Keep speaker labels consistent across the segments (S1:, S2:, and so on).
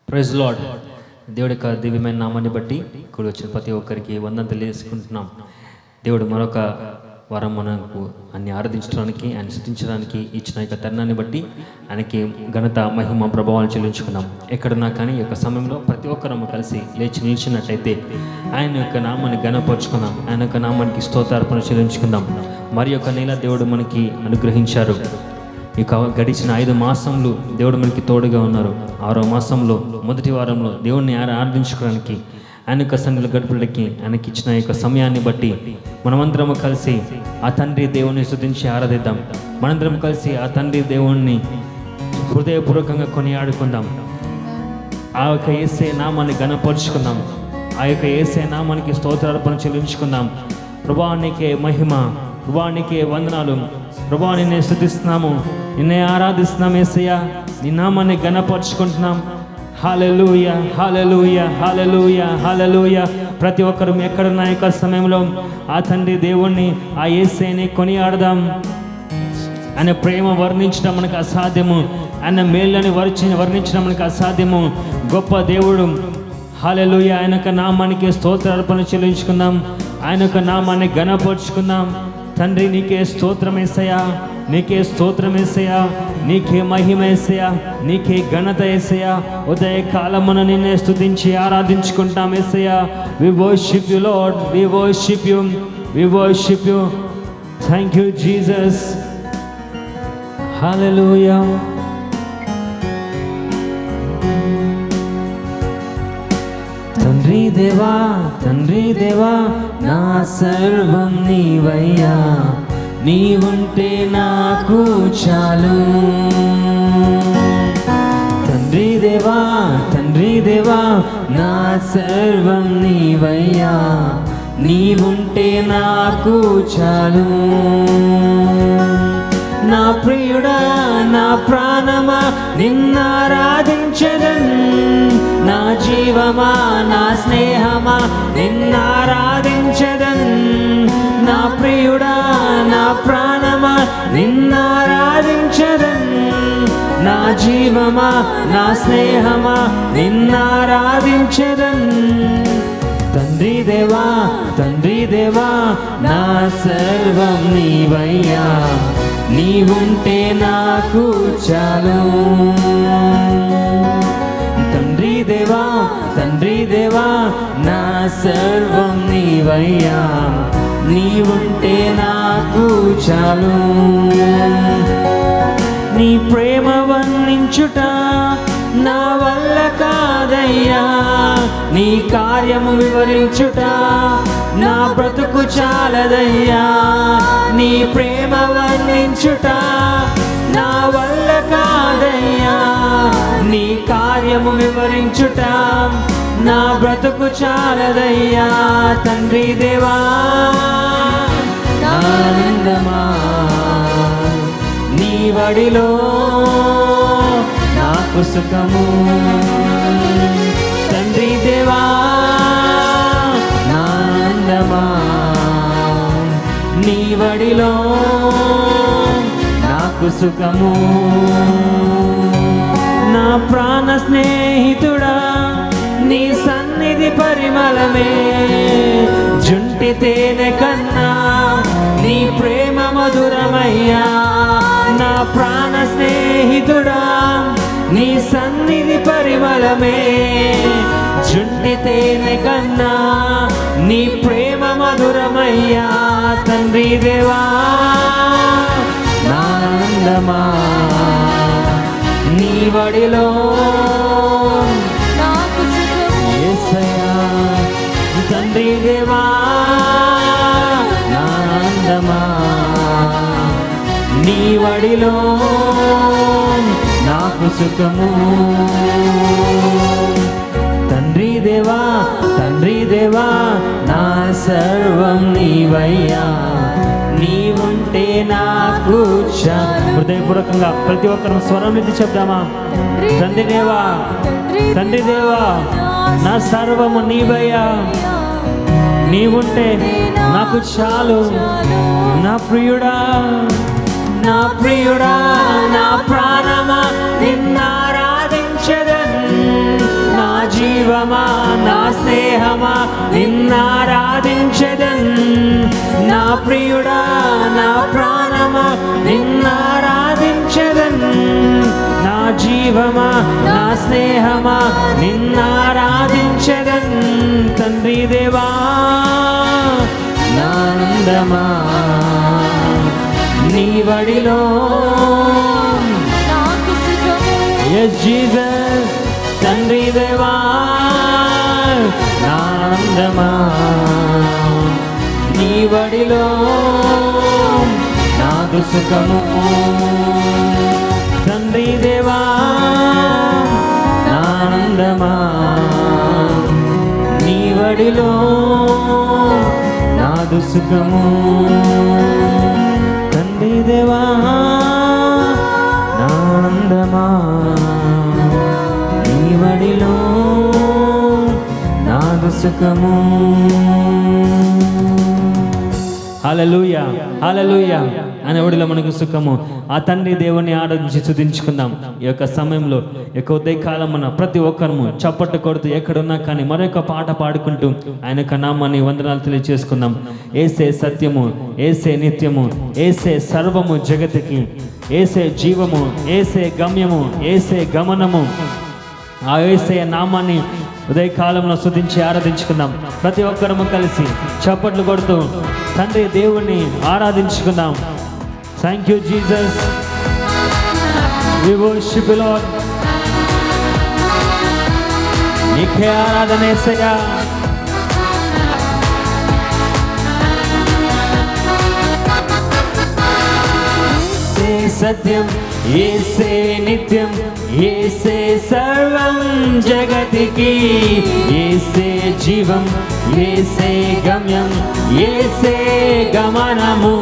S1: Praise lord. దేవుడి యొక్క దివ్యమైన నామాన్ని బట్టి ఇక్కడ వచ్చిన ప్రతి ఒక్కరికి వందనం తెలియజేసుకుంటున్నాం. దేవుడు మరొక వారం మనకు అన్ని ఆరాధించడానికి, ఆయన స్తుతించడానికి ఇచ్చిన యొక్క తరుణాన్ని బట్టి ఆయనకి ఘనత, మహిమ, ప్రభావాలు చెల్లించుకున్నాం. ఎక్కడున్నా కానీ ఈ యొక్క సమయంలో ప్రతి ఒక్కరము కలిసి లేచి నిలిచినట్టయితే ఆయన యొక్క నామాన్ని ఘనపరుచుకుందాం, ఆయన యొక్క నామానికి స్తోత్రార్పణ చెల్లించుకుందాం. మరి యొక్క నెల దేవుడు మనకి అనుగ్రహించారు. ఇక గడిచిన 5 మాసంలో దేవుడు మనకి తోడుగా ఉన్నారు. 6వ మాసంలో మొదటి వారంలో దేవుడిని ఆరాధించుకోవడానికి, ఆయన యొక్క సన్నిధిలో గడుపులకి ఆయనకి ఇచ్చిన యొక్క సమయాన్ని బట్టి మనమందరం కలిసి ఆ తండ్రి దేవుణ్ణి స్తుతించి ఆరాధిద్దాం. మనందరం కలిసి ఆ తండ్రి దేవుణ్ణి హృదయపూర్వకంగా కొనియాడుకుందాం. ఆ యొక్క యేసే నామాన్ని ఘనపరుచుకుందాం. ఆ యొక్క యేసే నామానికి స్తోత్రార్పణ చెల్లించుకుందాం. ప్రభువా నీకే మహిమ, ప్రభువా నీకే వందనాలు, ప్రభువా నిన్నే స్తుతిస్తున్నాము, నిన్నే ఆరాధిస్తున్నాం. యేసయ్యా నీ నామాన్ని ఘనపరుచుకుంటున్నాం. హల్లెలూయా, హల్లెలూయా, హల్లెలూయా, హల్లెలూయా. ప్రతి ఒక్కరు ఎక్కడున్న యొక్క సమయంలో ఆ తండ్రి దేవుణ్ణి, ఆ యేసయ్యని కొనియాడదాం. ఆయన ప్రేమ వర్ణించడం మనకు అసాధ్యము, ఆయన మేళ్ళని వర్ణించడం మనకు అసాధ్యము. గొప్ప దేవుడు. హల్లెలూయా. ఆయన యొక్క నామానికి స్తోత్రార్పణ చెల్లించుకుందాం. ఆయన యొక్క నామాన్ని ఘనపరుచుకుందాం. తండ్రి నీకే స్తోత్రం యేసయ్యా, నీకే స్తోత్రం యేసయ్యా, నీకే మహిమ యేసయ్యా, నీకే ఘనత యేసయ్యా. ఉదయ కాలమున నిన్నే స్తుతించి ఆరాధించుకుంటాం Yesayya. We worship you Lord, we worship you, we worship you. Thank you Jesus. Hallelujah. తండ్రి దేవా, తండ్రి దేవా, నా సర్వం నీవయ్యా, నీవుంటే నాకు చాలు. తండ్రి దేవా, తండ్రి దేవా, నా సర్వం నీవయ్యా, నీవుంటే నాకు చాలు. నా ప్రియుడా, నా ప్రాణమా, నిన్నారాధించెదన్. నా జీవమా, నా స్నేహమా, నిన్నారాధించెదన్. నా ప్రియుడా, నా ప్రాణమా, నిన్నారాధించెదన్. నా జీవమా, నా స్నేహమా, నిన్నారాధించెదన్. తండ్రి దేవా, తండ్రి దేవా, నా సర్వం నీవయ్యా, నీవుంటే నాకు చాలు. తండ్రి దేవా, తండ్రి దేవా, నా సర్వం నీవయ్యా, నీవుంటే నాకు చాలు. నీ ప్రేమ వర్ణించుట నా వల్ల కాదయ్యా, నీ కార్యము వివరించుట నా బ్రతుకు చాలదయ్యా. నీ ప్రేమ వర్ణించుట నా వల్ల కాదయ్యా, నీ కార్యము వివరించుట నా బ్రతుకు చాలదయ్యా. తండ్రి దేవా, ఆనందమా, నీ వడిలో నాకు సుఖము. తండ్రి దేవా, ఆనందమా, నీ వడిలో నాకు సుఖము. నా ప్రాణ స్నేహితుడా, నీ సన్నిధి పరిమళమే, జుంటి తేనె కన్నా నీ ప్రేమ మధురమయ్యా. నా ప్రాణ స్నేహితుడా, నీ సన్నిధి పరిమళమే, జుంటి తేనె కన్నా నీ ప్రేమ మధురమయ్యా. తండ్రి దేవా, ఆనందమా, నీ వడిలో నాకు సుఖము. యేసయ్యా, తండ్రి దేవా, ఆనందమా, నీ వడిలో నాకు సుఖము. తండ్రి దేవా, తండ్రి దేవా, నా సర్వం నీవయ్యా, నీవుంటే నాకు చాలు. హృదయపూర్వకంగా ప్రతి ఒక్కరు స్వరం నుంచి చెప్దామా? తండ్రి దేవా, తండ్రి దేవా, నా సర్వము నీవయ్యా, నీవుంటే నాకు చాలు. నా ప్రియుడా, నా ప్రియుడా, నా ప్రాణమా, నిన్నారాధించెదన్. స్నేహమా నిన్నారాధించెదన్, నా ప్రియుడా నా ప్రాణమా నిన్నారాధించెదన్, నా జీవమా నా స్నేహమా నిన్నారాధించెదన్. తండ్రి దేవా నానందమా నీ వడిలో, yes Jesus, తండ్రి దేవా నానందమా నీ వడిలో నాకు సుఖము. తండ్రి దేవా నానందమా నీ వడిలో నాదు సుఖము. తండ్రి దేవా నానందమా నీ వడిలో నాదు సుఖము. హల్లెలూయా హల్లెలూయా అనే ఒడిలో మనకు సుఖము. ఆ తండ్రి దేవుని ఆరాధించి స్తుతించుకుందాం. ఈ యొక్క సమయంలో యొక్క ఉదయకాలం మన ప్రతి ఒక్కరము చప్పట్లు కొడుతూ ఎక్కడున్నా కానీ మరొక పాట పాడుకుంటూ ఆయన యొక్క నామాన్ని వందనాలు తెలియజేసుకుందాం. ఏసే సత్యము, ఏసే నిత్యము, ఏసే సర్వము జగతికి, ఏసే జీవము, ఏసే గమ్యము, ఏసే గమనము. ఆ యేసయ్య నామాన్ని ఉదయకాలంలో స్తుతించి ఆరాధించుకుందాం. ప్రతి ఒక్కరము కలిసి చప్పట్లు కొడుతూ తండ్రి దేవుణ్ణి ఆరాధించుకుందాం. Thank you Jesus, we worship you Lord. నీకే ఆరాధన యేసయ్యా. సత్యం ఏసే నిత్యం, ఏసే సర్వం జగతికి, ఏసే జీవం, ఏసే గమ్యం, ఏసే గమనము.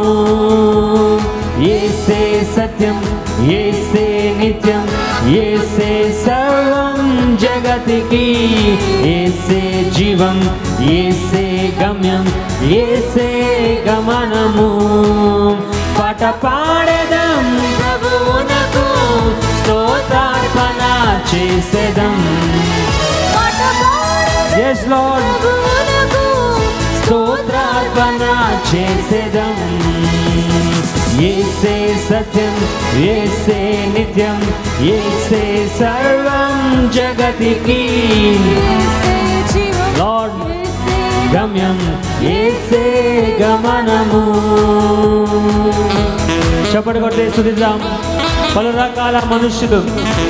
S1: ఏసే సత్యం ఏసే నిత్యం, ఏసే సర్వం జగతికి, ఏసే జీవం, ఏసే గమ్యం, ఏసే గమనము. పాట పాడేదం ప్రభువునకు, స్తోత్రార్పణ చేసేదం. yes lord, స్తోత్రార్పణ చేసేదం. ఏసే సత్యం ఏసే నిత్యం, ఏసే సర్వం జగతికి, లార్డ్ గమ్యం, ఏసే గమనము. చప్పటి కొట్టే స్తుతిద్దాం. పలు రకాల మనుషులు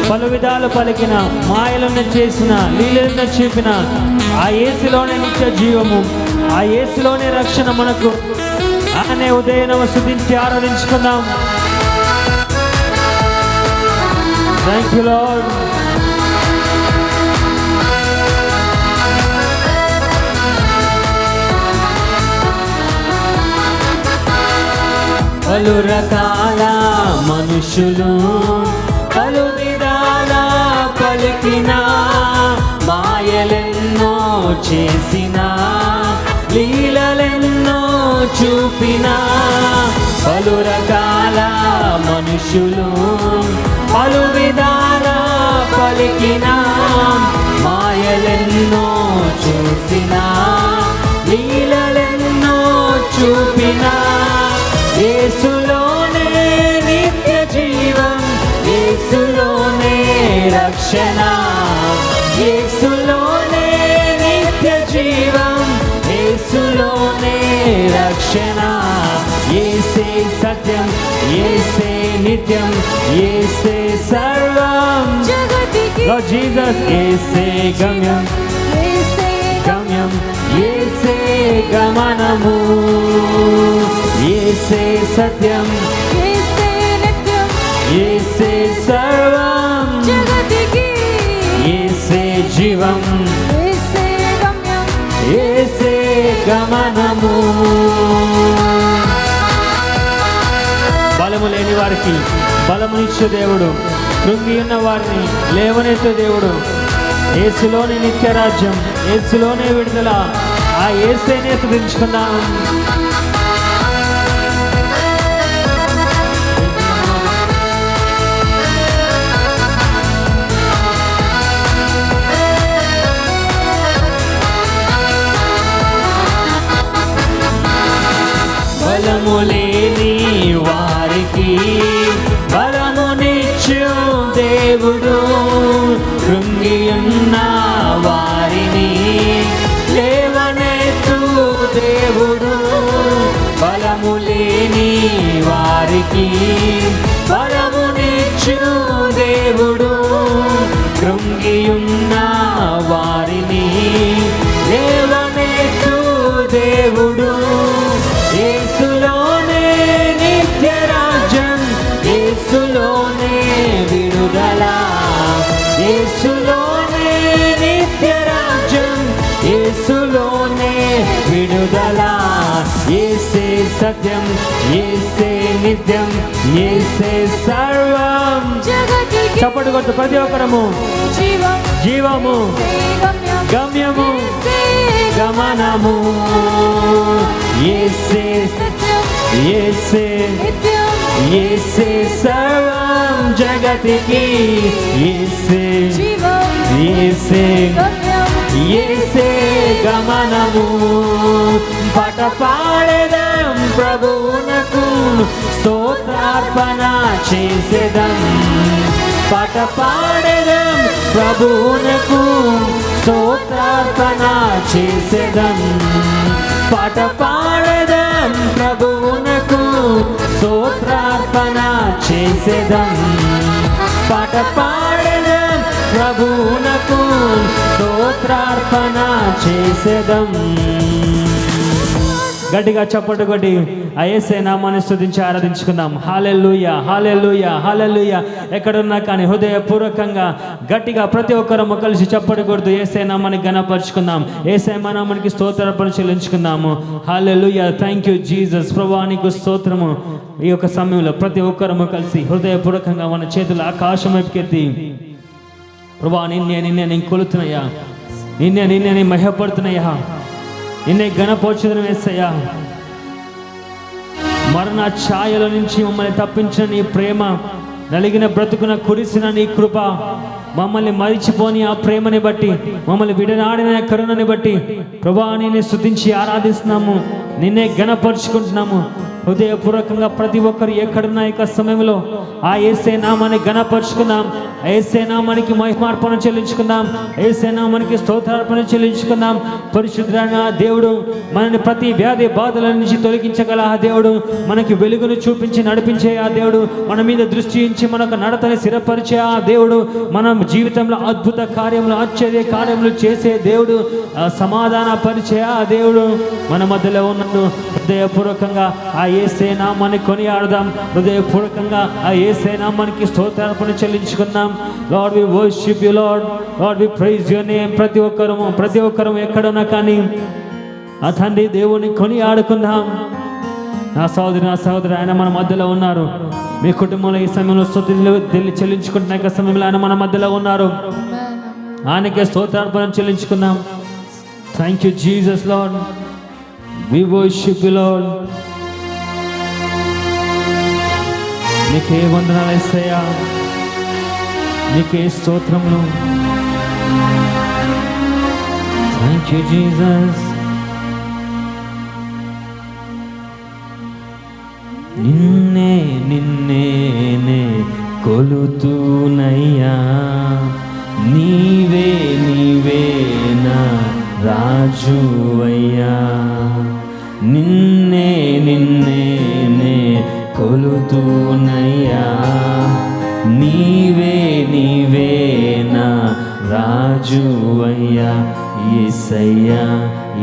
S1: పలు విధాలు పలికిన, మాయలను చేసిన, లీలను చూపిన ఆ యేసులోనే నిత్య జీవము, ఆ యేసులోనే రక్షణ మనకు. ఆయనే ఉదయం స్తుతించి ఆరాధించుకుందాం. Thank you lord. పలు రకాల మనుషులు పలు విధాల పలికిన, మాయలెన్నో చేసిన, లీలలెన్నో చూపిన, పలు రకాల మనుషులు పలు విధాల పలికిన, మాయలెన్నో చూసిన, లీలలెన్నో చూపిన, యేసులోనే నిత్య జీవం, యేసులోనే రక్షణ, యేసులోనే నిత్య జీవం, యేసులోనే రక్షణ. యేసే సత్యం యేసే నిత్యం, యేసే సర్వం జగతికి, లార్డ్ జీసస్ యేసే గమ్యం, గమ్యం, యేసే గమనము. యేసే సత్యం యేసే నిత్యం, యేసే సర్వం జగతికి, యేసే జీవం, యేసే గమ్యం, యేసే గమనము. బలము లేని వారికి బలమునిచ్చే దేవుడు, కృంగి ఉన్న వారిని లేవనెత్తే దేవుడు. యేసులోని నిత్య రాజ్యం, యేసులోనే విడుదల. ఆ యేసునే స్తుతించుకుందాం. బలమునిచ్చు దేవుడు, కృంగియున్న వారిని లేవనెత్తు దేవుడు, బలము లేని వారికి బలమునిచ్చు దేవుడు, కృంగియున్న వారిని లేవనెత్తు దేవుడు. యేసులోనే నిత్య రాజ్యం, యేసులోనే విడుదల, యేసులోనే నిత్య రాజ్యం, యేసులోనే విడుదల. యేసే సత్యం, యేసే నిత్యం, యేసే సర్వం. చప్పటి కొట్టు ప్రతి ఒక్కరము. జీవము, గమ్యము, గమనము, యేసే యేసే యేసే సర్వం జగతికి, యేసే యేసే యేసే గమనము. పాట పాడేదం ప్రభువునకు, స్తోత్రార్పణ చేసేదం. పాట పాడేదం ప్రభువునకు, స్తోత్రార్పణ చేసేదం. పాట పాడేదం ప్రభువునకు, స్తోత్రార్పణ చేసేదం. పాట పాడేదం ప్రభువునకు, స్తోత్రార్పణ చేసేదం. గట్టిగా చప్పట్లు కొట్టి ఆ యేసయ్య నామాన్ని స్తుతించి ఆరాధించుకుందాం. హల్లెలూయా, హల్లెలూయా, హల్లెలూయా. ఎక్కడున్నా కానీ హృదయపూర్వకంగా గట్టిగా ప్రతి ఒక్కరము కలిసి చప్పట్లు కొడుతూ యేసయ్య నామాన్ని ఘనపరుచుకుందాం. యేసయ్య నామానికి స్తోత్రార్పణ చెల్లించుకుందాము. హల్లెలూయా. Thank you Jesus. ప్రభువా నీకు స్తోత్రము. ఈ యొక్క సమయంలో ప్రతి ఒక్కరము కలిసి హృదయపూర్వకంగా మన చేతులు ఆకాశం వైపుకెత్తి, ప్రభువా నిన్నే నేను కొలుతున్నాయా, నిన్నే మహిమపడుతున్నాయా, నిన్నే ఘనపరచుదును యేసయ్యా. మరణ ఛాయల నుంచి మమ్మల్ని తప్పించిన నీ ప్రేమ, నలిగిన బ్రతుకున కురిసిన నీ కృప, మమ్మల్ని మరిచిపోని ఆ ప్రేమని బట్టి, మమ్మల్ని విడనాడిన కరుణని బట్టి ప్రభువా నిన్ను స్తుతించి ఆరాధిస్తున్నాము, నిన్నే ఘనపరుచుకుంటున్నాము. హృదయపూర్వకంగా ప్రతి ఒక్కరు ఎక్కడున్న యొక్క సమయంలో ఆ యేసయ్య నామాన్ని ఘనపరుచుకుందాం. యేసయ్య నామానికి మహిమార్పణ చెల్లించుకుందాం. యేసయ్య నామానికి స్తోత్రార్పణ చెల్లించుకుందాం. పరిశుద్ధుడైన దేవుడు, మనని ప్రతి వ్యాధి బాధల నుంచి తొలగించగల ఆ దేవుడు, మనకి వెలుగును చూపించి నడిపించే ఆ దేవుడు, మన మీద దృష్టి ఉంచి మనకు నడతని స్థిరపరిచే ఆ దేవుడు, మన జీవితంలో అద్భుత కార్యములు, ఆశ్చర్య కార్యములు చేసే దేవుడు, సమాధాన పరిచే ఆ దేవుడు మన మధ్యలో ఉన్నాడు. హృదయపూర్వకంగా ఆ యేసయ్య నామాన్ని కొనియాడదాం. హృదయపూర్వకంగా ఆ యేసయ్య నామానికి స్తోత్రార్పణ చెల్లించుకుందాం. Lord we worship you Lord, Lord we praise your name. ప్రతి ఒక్కరము ఎక్కడున్నా కానీ ఆ తండ్రి దేవుని కొనియాడుకుందాం. నా సహోదరు ఆయన మన మధ్యలో ఉన్నారు. మీ కుటుంబంలో ఈ సమయంలో స్తుతులు చెల్లించుకుంటున్న యొక్క సమయంలో ఆయన మన మధ్యలో ఉన్నారు. ఆయనకే స్తోత్రార్పణ చెల్లించుకుందాం. Thank you Jesus Lord, we worship you Lord. నీకే వందనాలు యేసయ్యా, నీకే స్తోత్రములు. Thank you Jesus. నిన్నే కొలుతూనయ్యా, నీవే నా రాజువయ్యా. నిన్నే కొలుతూనయ్యా, నీవే నా రాజువయ్యా. యేసయ్యా,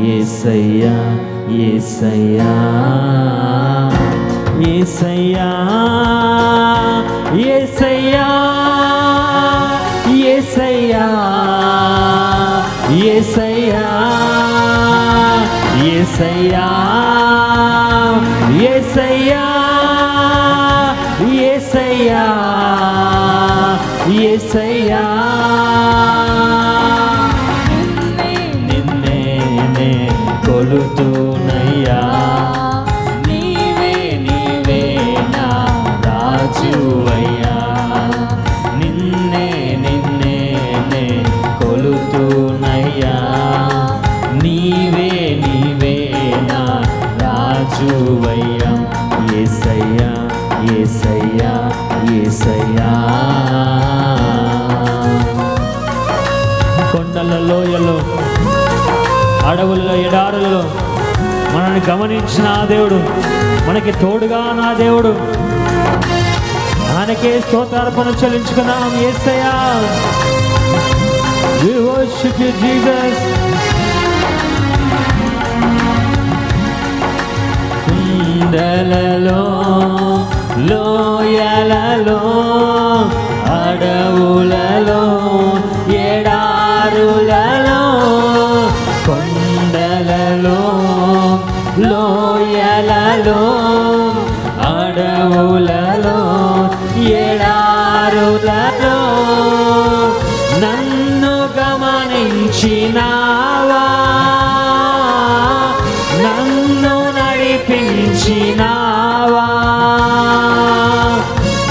S1: యేసయ్యా, యేసయ్యా, యేసయ్యా, యేసయ్యా, యేసయ్యా, యేసయ్యా, యేసయ్యా, యేసయ్యా, యేసయ్యా, యేసయ్యా. నిన్నే కొలుతూనయ్యా, నీవే నా రాజువయ్యా. నిన్నే కొలుతూనయ్యా, నీవే నా రాజువయ్యా. యేసయ్యా, యేసయ్యా, కొండల లోయలో, అడవులలో, ఎడారులలో మనల్ని గమనించిన ఆ దేవుడు, మనకి తోడుగా నా దేవుడు. ఆయనకే స్తోత్రార్పణ చెల్లించుకున్నాం. యేసయ్యా, we worship you Jesus. కొండలలో, లోయలలో, అడవులలో, ఎడారులలో, కొండలలో, లోయలలో, అడవులలో, ఎడారులలో నన్ను గమనించినావా, నన్ను నడిపించినావా,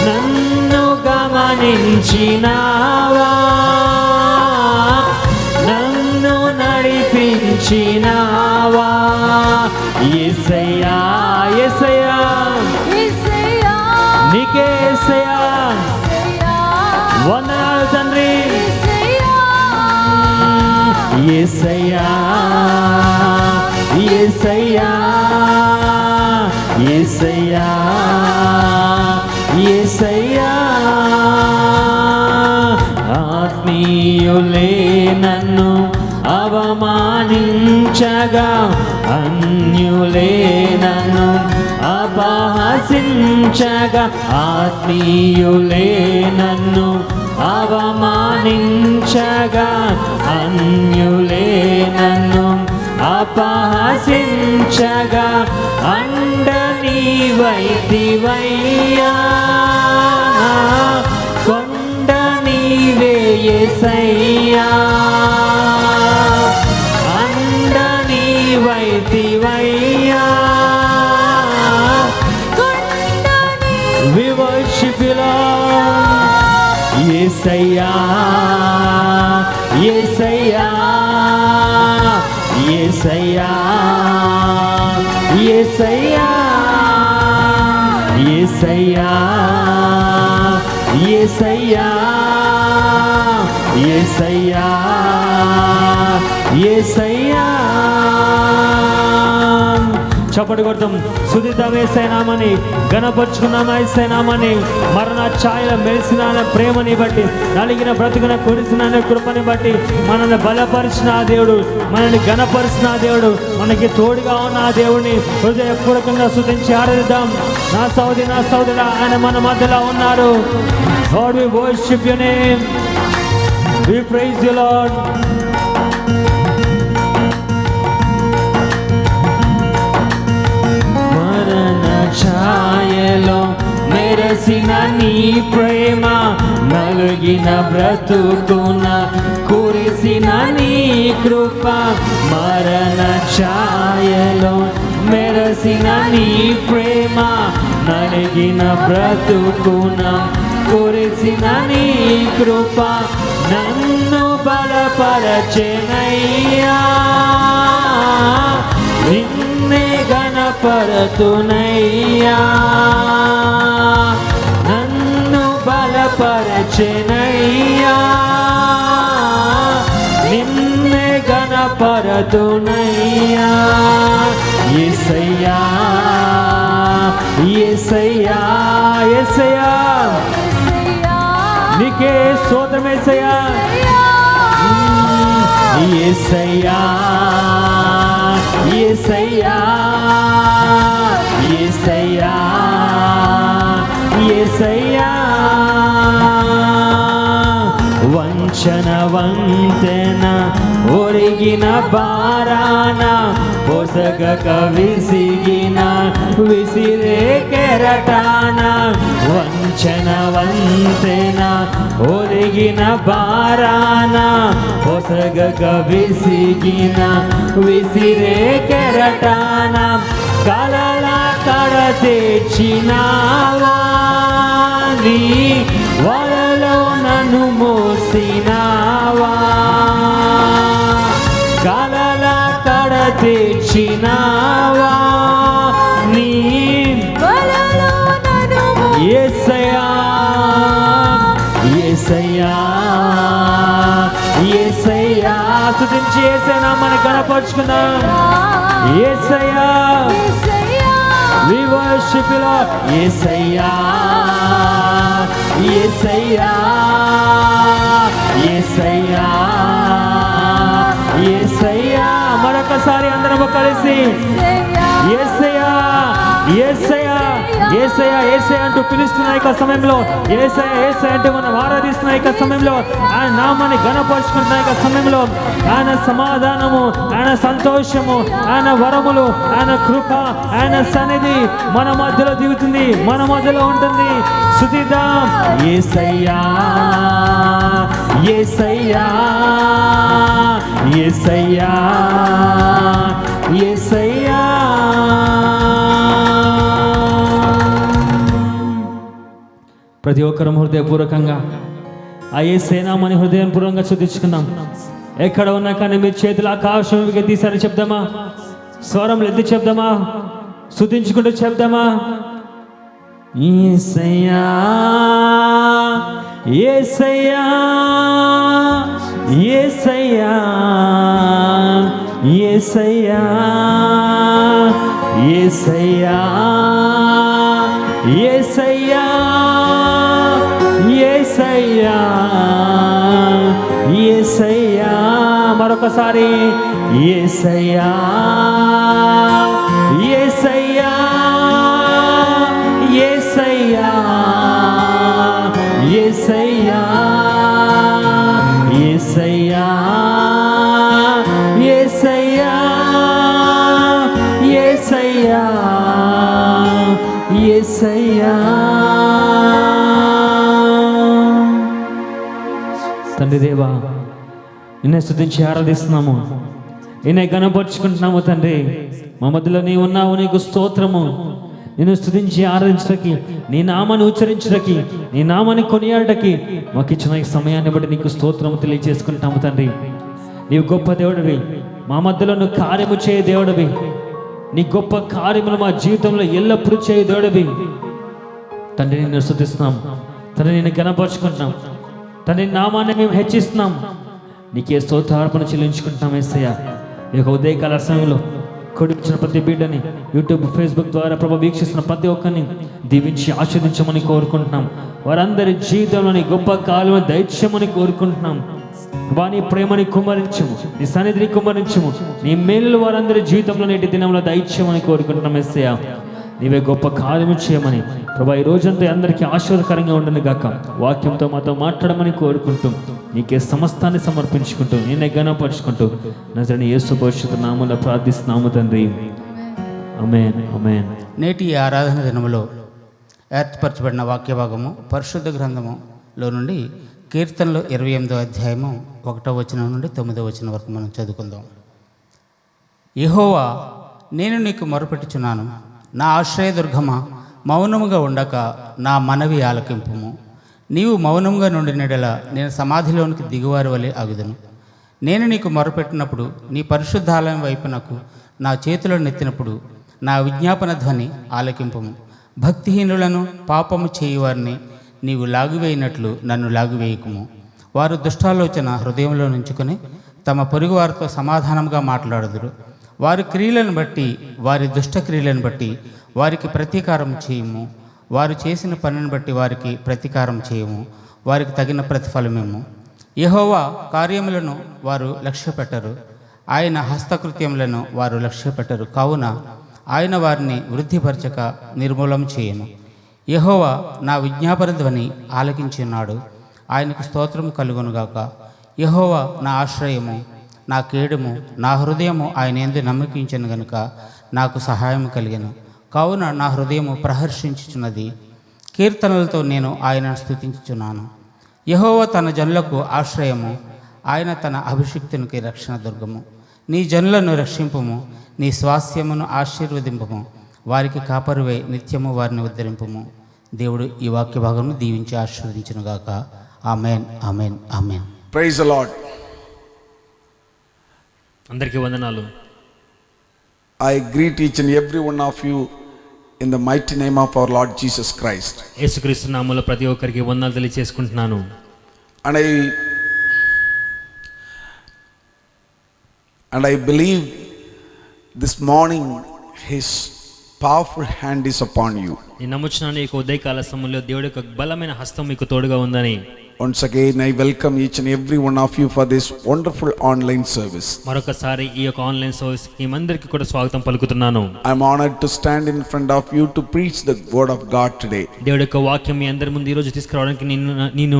S1: నన్ను గమనించినావా, నన్ను నడిపించినావా. యేసయ్యా, యేసయ్యా, నీకే యేసయ్యా వందనాలు తండ్రి. యేసయ్యా, యేసయ్యా, యేసయ్యా, యేసయ్యా. ఆత్మీయులే నన్ను అవమానించగా, అన్యులే నన్ను అపహసించగా, ఆత్మీయులే నన్ను అవమానించగా, అన్యులే నన్ను అపహసించగా, అండ నీవైతివయ్యా, కొండ నీవే యేసయ్యా, అండ నీవైతివయ్యా. We worship you Lord. యేసయ్యా, యేసయ్యా, యేసయ్యా, యేసయ్యా, యేసయ్యా, యేసయ్యా, యేసయ్యా, యేసయ్యా. చప్పటి కొడతాం. స్తుతిద్దాం యేసయ్య నామని, గణపరుచుకున్నాం యేసయ్య నామని. మరణ ఛాయల మెరిసిన ప్రేమని బట్టి, నలిగిన బ్రతుకున కురిసిన కృపని బట్టి, మనల్ని బలపరిచిన ఆ దేవుడు, మనల్ని గణపరిచిన ఆ దేవుడు, మనకి తోడుగా ఉన్న ఆ దేవుడిని హృదయపూర్వకంగా స్తుతించి ఆరాధిద్దాం. నా సోదరుడా, ఆయన మన మధ్యలో ఉన్నారు. Lord, we worship your name. We praise you Lord. ఛాయలో మెరసిన నీ ప్రేమ, నలిగిన బ్రతుకున కురిసిన నీ కృప, మరణ ఛాయలో మెరసిన నీ ప్రేమ, నలిగిన బ్రతుకున కురిసిన నీ కృప, నన్ను బలపరచెనయ్యా, నిన్నే గణపరతునయ్యా, నన్ను బలపరచెనయ్యా, నిన్నే గణపరతునయ్యా. యేసయ్యా, యేసయ్యా, యేసయ్యా, నీకే స్తోత్రం యేసయ్యా. యేసయ్యా, యేసయ్యా, యేసయ్యా, యేసయ్యా. వంచన వంతెన ఒరిగిన బారాన, పొసగక విసిగిన విసిరే కెరటాన, వంచన వంతెన ఒరిగిన బారాన, పొసగక విసిగిన విసిరే కెరటాన, కలల కడ తెచ్చినావా, నీ వలలో నన్ను మోసినావా, కలల కడ తెచ్చినావా, నీ వలలో నన్ను. యేసయ్యా, యేసయ్యా, యేసయ్యా, స్తుతించి యేసయ్య నామమును ఘనపరచుకుందాం. యేసయ్యా we worship you Lord. యేసయ్యా యేసయ్యా యేసయ్యా యేసయ్యా. మరొకసారి అందరం కలిసి యేసయ్యా యేసయ్యా యేసయ్యా యేసయ్యా అంటూ పిలుస్తున్న ఈ సమయంలో, యేసయ్యా యేసయ్యా అంటూ మనం ఆరాధిస్తున్న ఈ సమయంలో, ఆయన నామాన్ని ఘనపరుచుకుంటున్న ఈ సమయంలో ఆయన సమాధానము, ఆయన సంతోషము, ఆయన వరములు, ఆయన కృప, ఆయన సన్నిధి మన మధ్యలో దిగుతుంది, మన మధ్యలో ఉంటుంది. స్తుతిద్దాం. యేసయ్యా యేసయ్యా యేసయ్యా యేసయ్యా. ప్రతి ఒక్కరూ హృదయపూర్వకంగా ఆ యేసయ్య నామమును హృదయపూర్వకంగా స్తుతించుకుందాం. ఎక్కడ ఉన్నా కానీ మీ చేతులు ఆకాశం తీసారని చెప్దామా? స్వరంలో ఎత్తి చెప్దామా? స్తుతించుకుంటూ చెప్దామా? యేసయ్యా యేసయ్యా యేసయ్యా యేసయ్యా యేసయ్యా యేసయ్యా యేసయ్యా యేసయ్యా. మరొకసారి యేసయ్యా యేసయ్యా యేసయ్యా యేసయ్యా యేసయ్యా యేసయ్యా యేసయ్యా యేసయ్యా. తండ్రి దేవా, నిన్నే స్తుతించి ఆరాధిస్తున్నాము, నిన్నే గణపరుచుకుంటున్నాము. తండ్రి, మా మధ్యలో నీ ఉన్నావు, నీకు స్తోత్రము. నిన్ను స్తుతించి ఆరాధించడానికి, నీ నామాన్ని ఉచ్చరించడానికి, నీ నామాన్ని కొనియాడడానికి మాకు ఇచ్చిన ఈ సమయాన్ని బట్టి నీకు స్తోత్రము తెలియజేసుకుంటాము. తండ్రి, నీవు గొప్ప దేవుడివి, మా మధ్యలో నువ్వు కార్యము చేయ దేవుడివి, నీ గొప్ప కార్యములు మా జీవితంలో ఎల్లప్పుడూ చేయ దేవుడివి. తండ్రి, నిన్ను స్తుతిస్తున్నాం. తండ్రి, నిన్ను గణపరుచుకుంటున్నాం. తండ్రి, నామాన్ని మేము హెచ్చిస్తున్నాం. నీకే స్తోత్రార్పణ చెల్లించుకుంటున్నాం. యేసయ్య, ఈ యొక్క ఉదయకాల సమయంలో కొడిచిన ప్రతి బిడ్డని యూట్యూబ్, ఫేస్బుక్ ద్వారా ప్రభు వీక్షిస్తున్న ప్రతి ఒక్కరిని దీవించి ఆశీర్వదించమని కోరుకుంటున్నాం. వారందరి జీవితంలోని గొప్ప కాలం దైత్యమని కోరుకుంటున్నాం. నీ ప్రేమని కుమ్మరించము, నీ సన్నిధిని కుమ్మరించము, నీ మేలు వారందరి జీవితంలో నేటి దినంలో దైత్యమని కోరుకుంటున్నాం. యేసయ్య, నీవే గొప్ప కార్యము చేయమని ప్రభా ఈ రోజంతా అందరికీ ఆశీర్వాదకరంగా ఉండను గాక. వాక్యంతో మాతో మాట్లాడమని కోరుకుంటూ నీకే సమస్తాన్ని సమర్పించుకుంటూ నిన్నే ఘనపరుచుకుంటూ నజరేయుడైన యేసు పరిశుద్ధ నామములో ప్రార్థిస్తున్నాము తండ్రి. ఆమేన్ ఆమేన్.
S2: నేటి ఆరాధన దినములో ఏర్పరచబడిన వాక్య భాగము పరిశుద్ధ గ్రంథములో నుండి కీర్తనలు 28వ అధ్యాయము 1వ వచనం నుండి 9వ వచనం వరకు మనం చదువుకుందాం. యెహోవా, నేను నీకు మొరపెట్టుచున్నాను, నా ఆశ్రయదుర్గమా, మౌనముగా ఉండక నా మనవి ఆలకింపుము. నీవు మౌనముగా నుండినడల నేను సమాధిలోనికి దిగువారి వలె అగుదును. నేను నీకు మొరపెట్టినప్పుడు నీ పరిశుద్ధాలయం వైపునకు నా చేతులను నెత్తినప్పుడు నా విజ్ఞాపన ధ్వని ఆలకింపుము. భక్తిహీనులను పాపము చేయువారిని నీవు లాగువేయినట్లు నన్ను లాగువేయకుము. వారు దుష్టాలోచన హృదయంలో నుంచుకొని తమ పొరుగు వారితో సమాధానంగా మాట్లాడుదురు. వారి క్రియలను బట్టి, వారి దుష్ట క్రియలను బట్టి వారికి ప్రతీకారం చేయము. వారు చేసిన పనిని బట్టి వారికి ప్రతీకారం చేయము. వారికి తగిన ప్రతిఫలమేము. యెహోవా కార్యములను వారు లక్ష్యపెట్టరు, ఆయన హస్తకృత్యములను వారు లక్ష్యపెట్టరు. కావున ఆయన వారిని వృద్ధిపరచక నిర్మూలం చేయను. యెహోవా నా విజ్ఞాపన ధ్వని ఆలకించున్నాడు, ఆయనకు స్తోత్రము కలుగునుగాక. యెహోవా నా ఆశ్రయము, నా కేడుము, నా హృదయము ఆయన యందు నమ్మకించను గనుక నాకు సహాయం కలిగెను. కావున నా హృదయము ప్రహర్షించుచున్నది, కీర్తనలతో నేను ఆయనను స్తుతించుచున్నాను. యెహోవా తన జనులకు ఆశ్రయము, ఆయన తన అభిషిక్తునికి రక్షణ దుర్గము. నీ జనులను రక్షింపుము, నీ స్వాస్థ్యమును ఆశీర్వదింపుము. వారికి కాపరువై నిత్యము వారిని ఉద్ధరింపుము. దేవుడు ఈ వాక్య భాగమును దీవించి ఆశీర్వదించునుగాక. Amen amen amen.
S3: Praise the Lord.
S1: అందరికీ వందనాలు.
S3: I greet each and every one of you in the mighty name of our Lord Jesus Christ.
S1: యేసుక్రీస్తు నామములో ప్రతి ఒక్కరికి వందనాలు తెలియజేసుకుంటున్నాను.
S3: And And I believe this morning His powerful hand is upon you.
S1: నేను నమ్ముచున్నాను ఈ ఉదయకాల సమయంలో దేవుడి యొక్క బలమైన హస్తం మీకు తోడుగా ఉందని.
S3: Once again I welcome each and every one of you for this wonderful online service.
S1: మరొకసారి ఈ యొక్క ఆన్లైన్ సర్వీస్ కి అందరికీ కూడా స్వాగతం పలుకుతున్నాను.
S3: I am honored to stand in front of you to preach the word of God today.
S1: దేవుడి యొక్క వాక్యం మీ అందరి ముందు ఈ రోజు తీసుకురావడానికి నేను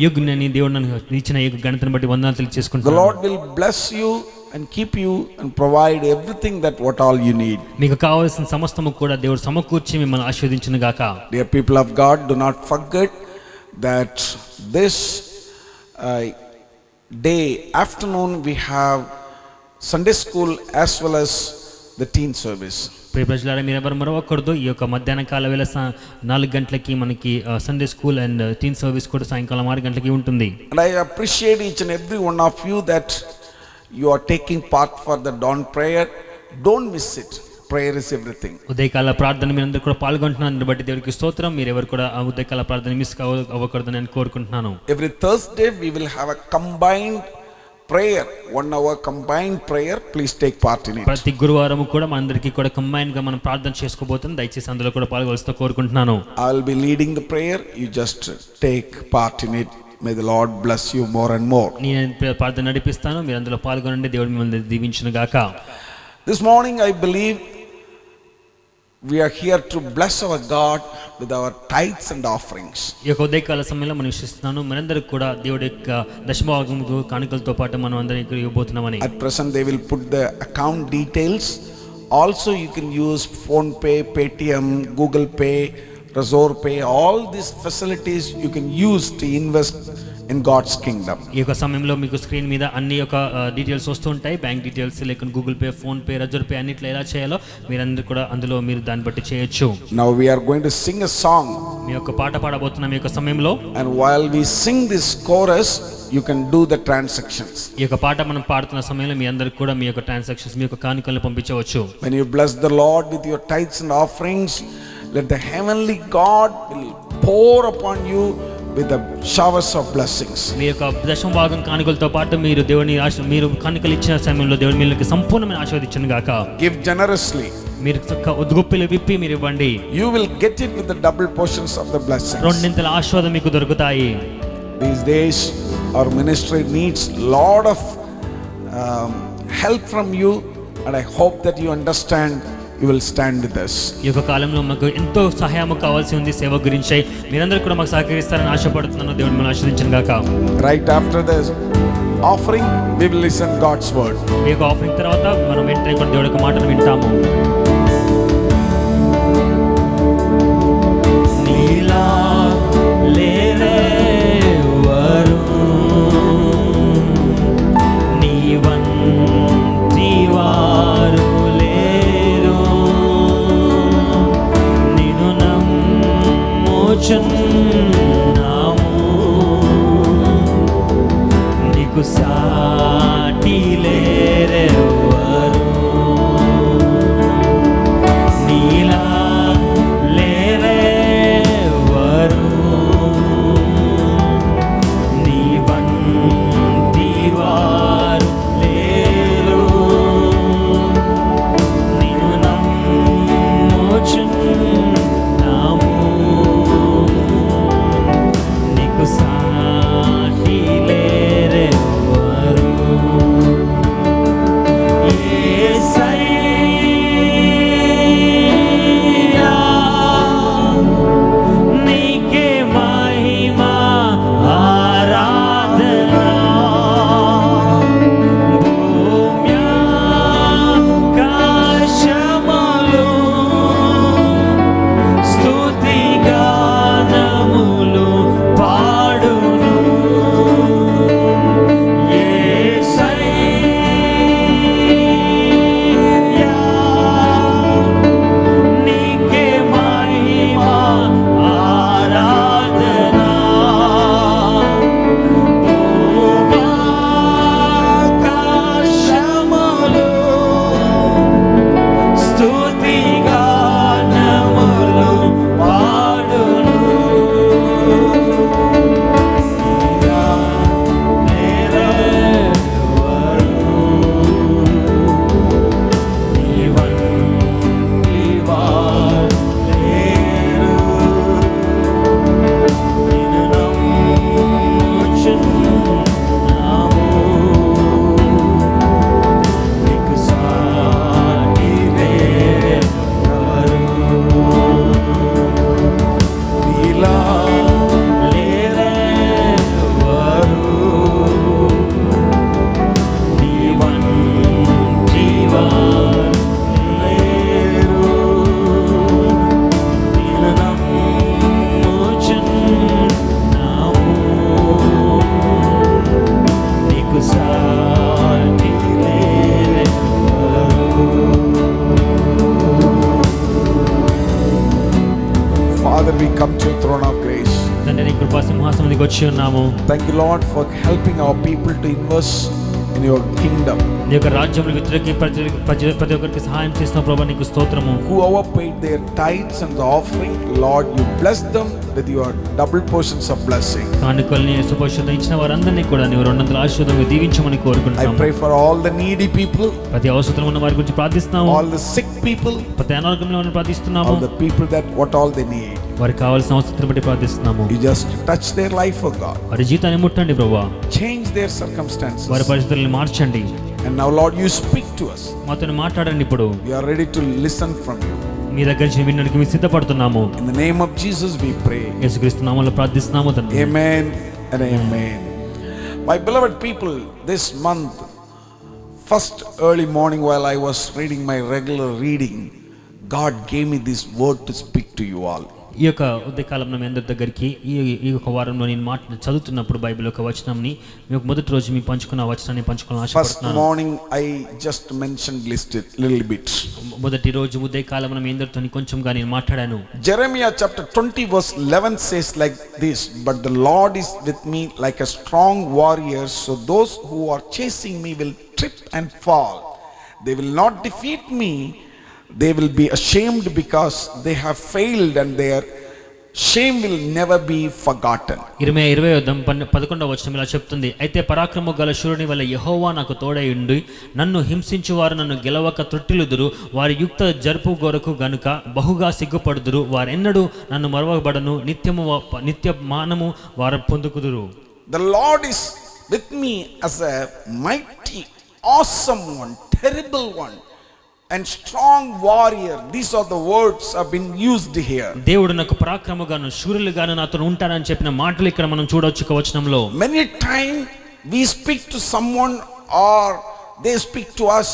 S1: యోగ్యుని దేవుడు నాకు ఇచ్చిన ఈ ఘనతను బట్టి వందనాలు
S3: The
S1: తెలియజేసుకుంటున్నాను.
S3: Lord will bless you and keep you and provide everything that what all you need.
S1: మీకు కావాల్సిన సమస్తము కూడా దేవుడు సమకూర్చి మిమ్మల్ని ఆశీర్వదించును గాక.
S3: Dear people of God, do not forget that this day afternoon we have Sunday school as well as the teen service.
S1: ప్రియ ప్రజలారా, మీరు ఎవరు మరొకరు ఈ యొక్క మధ్యాహ్న కాల వేళ 4 గంటలకి మనకి Sunday school and teen service కూడా సాయంకాలం 6 గంటలకి ఉంటుంది.
S3: And I appreciate each and every one of you that you are taking part for the dawn prayer. Don't miss it. Prayer is everything.
S1: ఉదయకాల ప్రార్థన మీరు అందరూ కూడా పాల్గొంటున్నారు బట్టి దేవుడికి స్తోత్రం. మీరు ఎవరు కూడా ఆ ఉదయకాల ప్రార్థన మిస్ అవ్వకూడదని నేను కోరుకుంటున్నాను.
S3: Every Thursday we will have a combined prayer, 1 hour combined prayer. Please take part in it.
S1: ప్రతి గురువారం కూడా మనందరికీ కూడా కంబైన్ గా మనం ప్రార్థన చేసుకోబోతున్నాం. దయచేసి అందులో కూడా పాల్గొనవలసిందిగా కోరుకుంటున్నాను.
S3: I will be leading the prayer. You just take part in it. May the Lord bless you more and more.
S1: నేను ప్రార్థన నడిపిస్తాను, మీరు అందులో పాల్గొనండి. దేవుడు మిమ్మల్ని దీవించును గాక.
S3: This morning I believe we are here to bless our God with our tithes and offerings.
S1: ఈ యొక్క ఉదయకాల సమయంలో మనం విశ్వసిస్తున్నాను మనందరికి కూడా దేవుడి యొక్క దశమభాగము కానుకలతో పాటు మనం అందరం ఇక్కడ ఇవ్వబోతున్నామని.
S3: At present they will put the account details. Also you can use Phone Pay, Paytm, Google Pay, Razor Pay. All these facilities you can use to invest in God's kingdom.
S1: ఈ యొక్క సమయంలో మీకు స్క్రీన్ మీద అన్ని యొక్క details వస్తూ ఉంటాయి. Bank details, లేక Google Pay, PhonePe, Razorpay అన్నిట్లో ఎలా చేయాలో మీరందరూ కూడా అందులో మీరు దాన్ని బట్టి చేయొచ్చు.
S3: Now we are going to sing a song.
S1: మీ యొక్క పాట పాడబోతున్నాం ఈ యొక్క సమయంలో.
S3: And while we sing this chorus, you can do the transactions.
S1: ఈ యొక్క పాట మనం పాడుతున్న సమయంలో మీ అందరికి కూడా మీ యొక్క ట్రాన్సాక్షన్స్, మీ యొక్క కానుకలను పంపించవచ్చు.
S3: When you bless the Lord with your tithes and offerings, let the heavenly God will pour upon you with the showers of blessings.
S1: మీ యొక్క దశమ భాగం కానుకలతో పాటు మీరు దేవుని మీరు కానుకలు ఇచ్చిన సమయంలో దేవుని మీకు సంపూర్ణమైన ఆశీర్వదించును గాక.
S3: Give generously.
S1: మీరు గుప్పిలు విప్పి మీరు ఇవ్వండి.
S3: You will get it with the double portions of the blessings.
S1: రెండింతల ఆశీర్వాదం మీకు దొరుకుతాయి.
S3: These days our ministry needs lot of help from you, and I hope that you understand. You will stand with us.
S1: ఈ యొక్క కాలంలో మాకు ఎంతో సహాయం కావాల్సి ఉంది సేవ గురించి. మీరందరూ కూడా మాకు సహకరిస్తారని ఆశపడుతున్నాను. దేవుడు మిమ్మల్ని ఆశీర్వదించును గాక.
S3: Right after this offering we will listen God's word.
S1: ఈ యొక్క ఆఫరింగ్ తర్వాత మనం వెంటనే కూడా దేవుడి యొక్క మాటలు వింటాము. నీలా లేరెవరు నీవంటి వారు నీకు సాటి లేరెవరు, నీలా లేరెవరు, నీ వంటి వారు లేరు, నిన్ను నమ్ముచున్నాము, సాటి లేరెవరు. వచ్చి ఉన్నాము.
S3: Thank you, Lord, for helping our people to invest in your kingdom.
S1: నీ యొక్క రాజ్యంలో విద్యకి ప్రతి ఒక్కరికి సహాయం చేసిన ప్రభువా నీకు స్తోత్రము.
S3: Whoever paid their tithes and the offering, Lord, you bless them with your double portions of blessing.
S1: కానుకల్ని సుపోషణ ఇచ్చిన వారందరినీ కూడా నీవు 200 ఆశీర్వాదంగా దీవించమని
S3: I
S1: కోరుకుంటున్నాము.
S3: pray for all the needy people,
S1: ప్రతి అవసరంలో ఉన్న వారి గురించి ప్రార్థిస్తున్నాము.
S3: all the sick people,
S1: ప్రతి అనారోగ్యంలో ఉన్న ప్రార్థిస్తున్నాము.
S3: all the people that what all they need.
S1: వారికి కావాల్సిన అవసరం బట్టి ప్రార్థిస్తున్నాము.
S3: You just touch their life, oh God.
S1: వారి జీవితాన్ని ముట్టండి ప్రభువా.
S3: Change their circumstances.
S1: వారి పరిస్థితులను మార్చండి.
S3: And now, Lord, you speak to us.
S1: మాతో మాట్లాడండి. ఇప్పుడు
S3: We are ready to listen from you.
S1: మీ దగ్గర నుంచి వినడానికి మేము సిద్ధపడుతున్నాము.
S3: In the name of Jesus we pray.
S1: యేసుక్రీస్తు నామములో ప్రార్థిస్తున్నాము తండ్రి.
S3: Amen and amen. My beloved people, this month, first early morning while I was reading my regular reading, God gave me this word to speak to you all.
S1: ఈ యొక్క ఉదయకాలంలో మీ అందరి దగ్గరికి ఈ యొక్క వారంలో నేను చదువుతున్నప్పుడు బైబిల్ యొక్క వచనంని మీకు మొదటి రోజు మీ పంచుకున్న వచనాన్ని పంచుకోవాలని ఆశపడుతున్నాను.
S3: First morning I just mentioned little bit.
S1: మొదటి రోజు ఉదయకాలంలో మీ అందరితో కొంచెంగా నేను మాట్లాడాను.
S3: Jeremiah chapter 20 verse 11 says like this, but the Lord is with me like a strong warrior, so those who are chasing me will trip and fall. They will not defeat me. They will be ashamed because they have failed, and their shame will never be forgotten.
S1: 11వ వచనం ఇలా చెప్తుంది, అయితే పరాక్రమము గల శూరుని వల్ల యెహోవా నాకు తోడై ఉండి నన్ను హింసించువారు నన్ను గెలవక త్రుట్టిల్లుదురు. వారి యుక్త జరుపు గొరకు గనుక బహుగా సిగ్గుపడుదురు. వారెన్నడూ నన్ను మరవబడను. నిత్య మానము వారు పొందుకుదురు.
S3: The Lord is with me as a mighty, awesome one, terrible one, and strong warrior. These are the words have been used here.
S1: దేవుడు నాకు పరాక్రమగాను శూరులుగాను నాతో ఉంటాడని చెప్పిన మాటలు ఇక్కడ మనం చూడొచ్చు వచనంలో.
S3: Many times we speak to someone or they speak to us